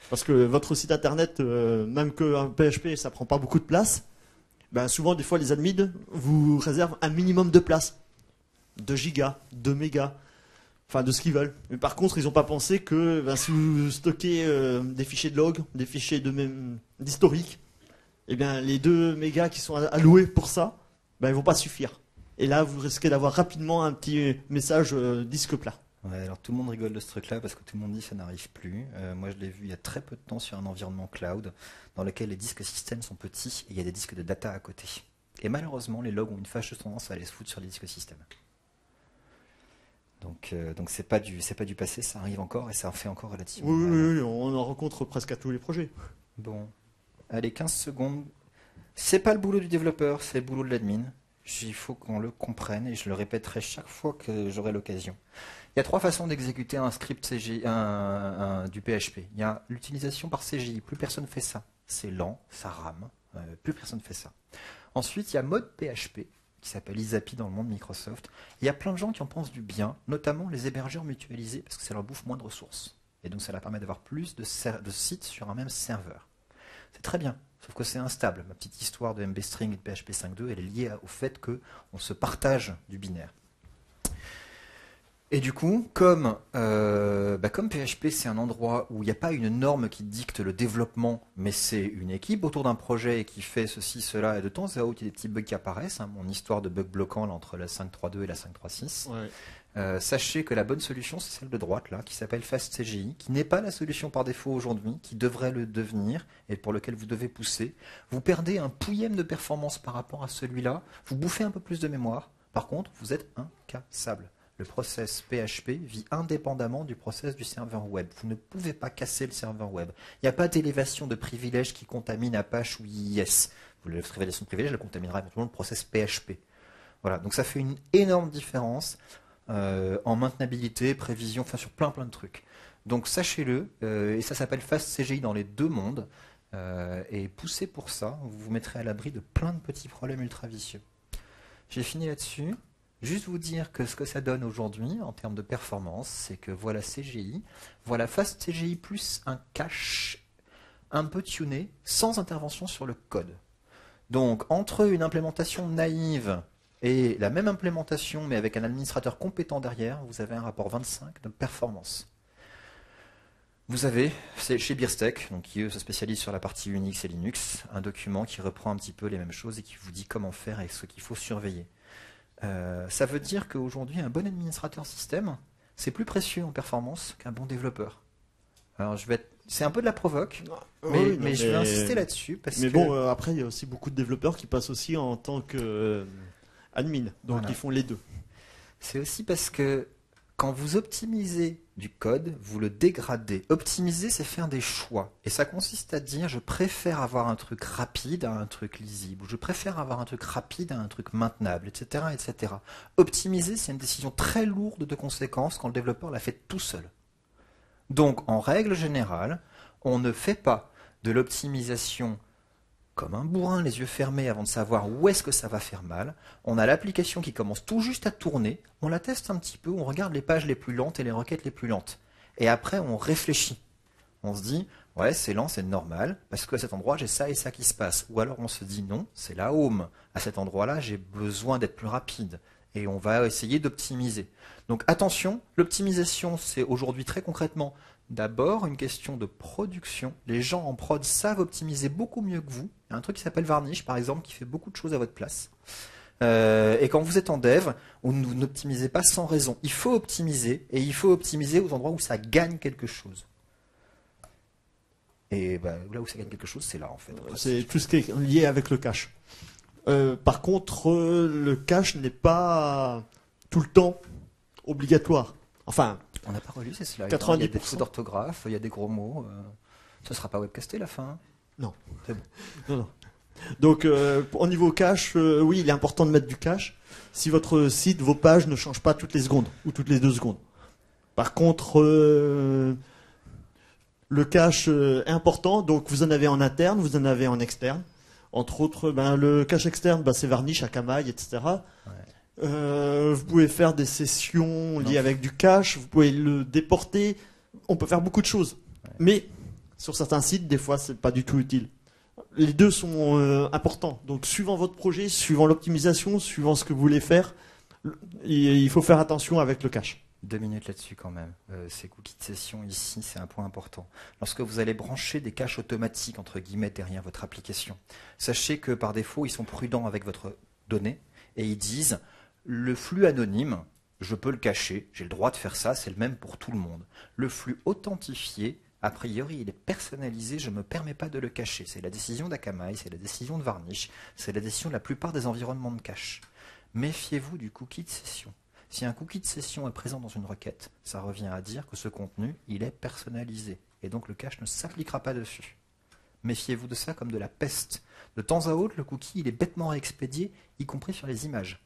Parce que votre site internet, même qu'un PHP, ça prend pas beaucoup de place, ben souvent, des fois, les admins vous réservent un minimum de place. 2 gigas, 2 mégas. Enfin, de ce qu'ils veulent. Mais par contre, ils n'ont pas pensé que si vous stockez des fichiers de log, des fichiers d'historique, eh bien, les 2 mégas qui sont alloués pour ça, ils vont pas suffire. Et là, vous risquez d'avoir rapidement un petit message disque plat. Ouais, alors tout le monde rigole de ce truc-là parce que tout le monde dit que ça n'arrive plus. Moi, je l'ai vu il y a très peu de temps sur un environnement cloud dans lequel les disques système sont petits et il y a des disques de data à côté. Et malheureusement, les logs ont une fâcheuse tendance à aller se foutre sur les disques système. Donc c'est pas du passé, ça arrive encore et ça en fait encore relativement mal. Oui, on en rencontre presque à tous les projets. Bon, allez, 15 secondes. C'est pas le boulot du développeur, c'est le boulot de l'admin. Il faut qu'on le comprenne et je le répéterai chaque fois que j'aurai l'occasion. Il y a 3 façons d'exécuter un script CGI, du PHP. Il y a l'utilisation par CGI, plus personne fait ça. C'est lent, ça rame, plus personne fait ça. Ensuite, il y a mode PHP, qui s'appelle Isapi dans le monde Microsoft. Il y a plein de gens qui en pensent du bien, notamment les hébergeurs mutualisés, parce que ça leur bouffe moins de ressources. Et donc ça leur permet d'avoir plus de sites sur un même serveur. C'est très bien, sauf que c'est instable. Ma petite histoire de MBString et de PHP 5.2, elle est liée au fait qu'on se partage du binaire. Et du coup, comme PHP c'est un endroit où il n'y a pas une norme qui dicte le développement, mais c'est une équipe autour d'un projet qui fait ceci, cela, et de temps à autre il y a des petits bugs qui apparaissent, mon histoire de bug bloquant là, entre la 5.3.2 et la 5.3.6, sachez que la bonne solution c'est celle de droite là, qui s'appelle FastCGI, qui n'est pas la solution par défaut aujourd'hui, qui devrait le devenir, et pour lequel vous devez pousser. Vous perdez un pouillème de performance par rapport à celui-là, vous bouffez un peu plus de mémoire, par contre vous êtes incassable. Le process PHP vit indépendamment du process du serveur web. Vous ne pouvez pas casser le serveur web. Il n'y a pas d'élévation de privilèges qui contamine Apache ou IIS. L'élévation de privilèges, elle contaminera éventuellement le process PHP. Voilà, donc ça fait une énorme différence en maintenabilité, prévision, enfin sur plein de trucs. Donc sachez-le, et ça s'appelle FastCGI dans les 2 mondes, et poussez pour ça, vous vous mettrez à l'abri de plein de petits problèmes ultra vicieux. J'ai fini là-dessus. Juste vous dire que ce que ça donne aujourd'hui en termes de performance, c'est que voilà CGI, voilà FastCGI plus un cache un peu tuné, sans intervention sur le code. Donc entre une implémentation naïve et la même implémentation, mais avec un administrateur compétent derrière, vous avez un rapport 25 de performance. Vous avez, c'est chez Beerstech, donc qui eux se spécialisent sur la partie Unix et Linux, un document qui reprend un petit peu les mêmes choses et qui vous dit comment faire et ce qu'il faut surveiller. Ça veut dire qu'aujourd'hui, un bon administrateur système, c'est plus précieux en performance qu'un bon développeur. Alors, c'est un peu de la provoque, mais je vais insister là-dessus. Après, il y a aussi beaucoup de développeurs qui passent aussi en tant qu'admin, donc ils font les 2. C'est aussi parce que quand vous optimisez du code, vous le dégradez. Optimiser, c'est faire des choix. Et ça consiste à dire, je préfère avoir un truc rapide à un truc lisible, ou je préfère avoir un truc rapide à un truc maintenable, etc., etc. Optimiser, c'est une décision très lourde de conséquences quand le développeur l'a fait tout seul. Donc, en règle générale, on ne fait pas de l'optimisation comme un bourrin, les yeux fermés avant de savoir où est-ce que ça va faire mal. On a l'application qui commence tout juste à tourner, on la teste un petit peu, on regarde les pages les plus lentes et les requêtes les plus lentes. Et après, on réfléchit. On se dit, ouais, c'est lent, c'est normal, parce qu'à cet endroit, j'ai ça et ça qui se passe. Ou alors on se dit, non, c'est la home. À cet endroit-là, j'ai besoin d'être plus rapide. Et on va essayer d'optimiser. Donc attention, l'optimisation, c'est aujourd'hui très concrètement d'abord une question de production. Les gens en prod savent optimiser beaucoup mieux que vous. Il y a un truc qui s'appelle Varnish, par exemple, qui fait beaucoup de choses à votre place. Et quand vous êtes en dev, vous n'optimisez pas sans raison. Il faut optimiser, et il faut optimiser aux endroits où ça gagne quelque chose. Et là où ça gagne quelque chose, c'est là en fait. C'est tout ce qui est lié avec le cache. Par contre, le cache n'est pas tout le temps obligatoire. Enfin, on n'a pas relu ces slides. 90%. Il y a des fautes d'orthographe, il y a des gros mots. Ça ne sera pas webcasté la fin. Non. C'est bon. Non. Donc, au niveau cache, oui, il est important de mettre du cache. Si votre site, vos pages ne changent pas toutes les secondes ou toutes les 2 secondes. Par contre, le cache est important. Donc, vous en avez en interne, vous en avez en externe. Entre autres, le cache externe, c'est Varnish, Akamai, etc. Ouais. Vous pouvez faire des sessions liées avec du cache, vous pouvez le déporter, on peut faire beaucoup de choses. Ouais. Mais sur certains sites, des fois, c'est pas du tout utile. Les 2 sont importants. Donc, suivant votre projet, suivant l'optimisation, suivant ce que vous voulez faire, il faut faire attention avec le cache. 2 minutes là-dessus quand même. Ces cookies de session ici, c'est un point important. Lorsque vous allez brancher des caches automatiques, entre guillemets, derrière votre application, sachez que par défaut, ils sont prudents avec votre donnée et ils disent le flux anonyme, je peux le cacher, j'ai le droit de faire ça, c'est le même pour tout le monde. Le flux authentifié, a priori, il est personnalisé, je ne me permets pas de le cacher. C'est la décision d'Akamai, c'est la décision de Varnish, c'est la décision de la plupart des environnements de cache. Méfiez-vous du cookie de session. Si un cookie de session est présent dans une requête, ça revient à dire que ce contenu, il est personnalisé. Et donc le cache ne s'appliquera pas dessus. Méfiez-vous de ça comme de la peste. De temps à autre, le cookie, il est bêtement réexpédié, y compris sur les images.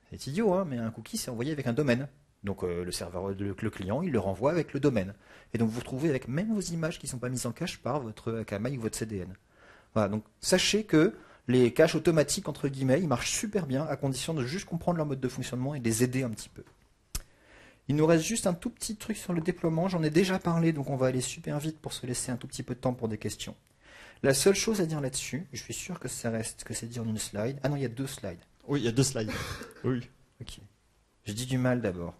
C'est idiot, hein, mais un cookie, c'est envoyé avec un domaine. Donc le serveur, le client, il le renvoie avec le domaine. Et donc vous vous retrouvez avec même vos images qui ne sont pas mises en cache par votre Akamai ou votre CDN. Voilà, donc sachez que les caches automatiques, entre guillemets, ils marchent super bien à condition de juste comprendre leur mode de fonctionnement et de les aider un petit peu. Il nous reste juste un tout petit truc sur le déploiement. J'en ai déjà parlé, donc on va aller super vite pour se laisser un tout petit peu de temps pour des questions. La seule chose à dire là-dessus, je suis sûr que ça reste, que c'est dit en une slide. Ah non, il y a 2 slides. Oui, il y a 2 slides. Oui. Ok. Je dis du mal d'abord.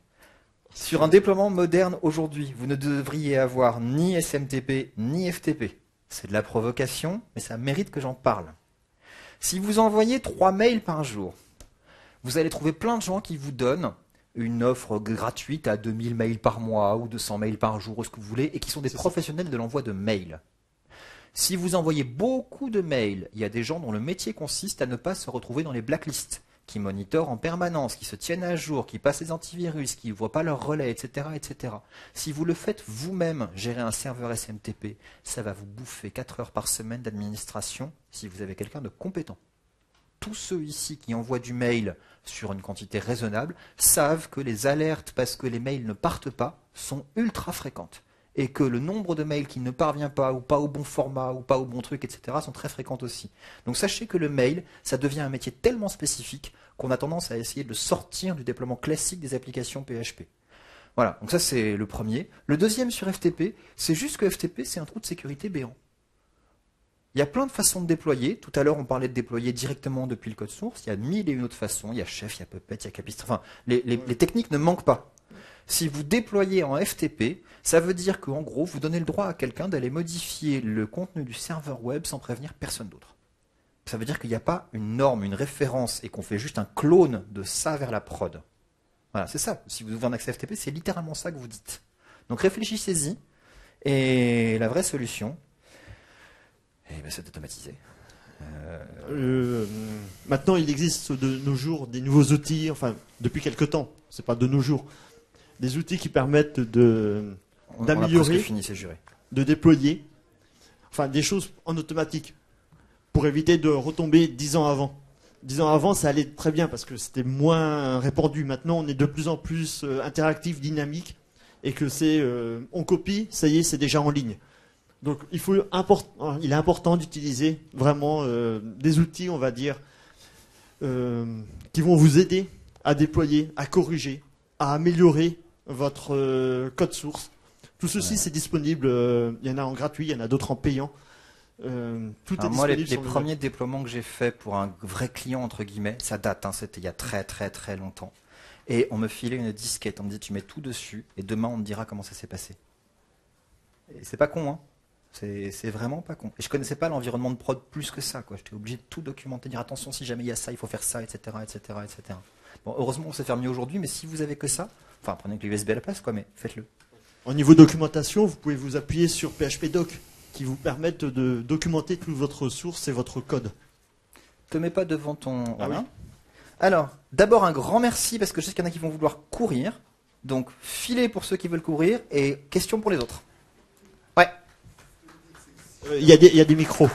Sur un déploiement moderne aujourd'hui, vous ne devriez avoir ni SMTP ni FTP. C'est de la provocation, mais ça mérite que j'en parle. Si vous envoyez 3 mails par jour, vous allez trouver plein de gens qui vous donnent une offre gratuite à 2000 mails par mois ou 200 mails par jour, ou ce que vous voulez, et qui sont des professionnels de l'envoi de mails. Si vous envoyez beaucoup de mails, il y a des gens dont le métier consiste à ne pas se retrouver dans les blacklists, qui monitorent en permanence, qui se tiennent à jour, qui passent les antivirus, qui ne voient pas leurs relais, etc., etc. Si vous le faites vous-même, gérer un serveur SMTP, ça va vous bouffer 4 heures par semaine d'administration si vous avez quelqu'un de compétent. Tous ceux ici qui envoient du mail sur une quantité raisonnable savent que les alertes parce que les mails ne partent pas sont ultra fréquentes. Et que le nombre de mails qui ne parvient pas, ou pas au bon format, ou pas au bon truc, etc., sont très fréquentes aussi. Donc sachez que le mail, ça devient un métier tellement spécifique qu'on a tendance à essayer de le sortir du déploiement classique des applications PHP. Voilà, donc ça c'est le premier. Le deuxième sur FTP, c'est juste que FTP, c'est un trou de sécurité béant. Il y a plein de façons de déployer. Tout à l'heure, on parlait de déployer directement depuis le code source. Il y a 1001 autres façons. Il y a Chef, il y a Puppet, il y a Capistrano. Enfin, les techniques ne manquent pas. Si vous déployez en FTP, ça veut dire qu'en gros, vous donnez le droit à quelqu'un d'aller modifier le contenu du serveur web sans prévenir personne d'autre. Ça veut dire qu'il n'y a pas une norme, une référence, et qu'on fait juste un clone de ça vers la prod. Voilà, c'est ça. Si vous ouvrez un accès FTP, c'est littéralement ça que vous dites. Donc réfléchissez-y. Et la vraie solution, c'est d'automatiser. Maintenant, il existe de nos jours des nouveaux outils, enfin, depuis quelque temps, c'est pas de nos jours, des outils qui permettent d'améliorer, de déployer, enfin, des choses en automatique, pour éviter de retomber 10 ans avant. 10 ans avant, ça allait très bien parce que c'était moins répandu. Maintenant, on est de plus en plus interactif, dynamique, et que on copie, ça y est, c'est déjà en ligne. Donc il est important d'utiliser vraiment des outils, on va dire, qui vont vous aider à déployer, à corriger, à améliorer votre code source. Tout ceci, c'est disponible. Il y en a en gratuit, il y en a d'autres en payant. Tout est moi, disponible. les premiers déploiements que j'ai faits pour un vrai client, entre guillemets, ça date, hein, c'était il y a très très très longtemps. Et on me filait une disquette, on me dit tu mets tout dessus et demain on te dira comment ça s'est passé. Et c'est pas con, hein. C'est vraiment pas con. Et je connaissais pas l'environnement de prod plus que ça, quoi. J'étais obligé de tout documenter, dire attention, si jamais il y a ça, il faut faire ça, etc., etc., etc. Bon, heureusement, on sait faire mieux aujourd'hui, mais si vous avez que ça, enfin, prenez que l'USB à la place, quoi, mais faites-le. Au niveau documentation, vous pouvez vous appuyer sur PHPDoc, qui vous permettent de documenter toute votre source et votre code. Te mets pas devant ton... Ah voilà. oui. Alors, d'abord un grand merci, parce que je sais qu'il y en a qui vont vouloir courir. Donc, filez pour ceux qui veulent courir, et questions pour les autres. Ouais. Il y a des micros.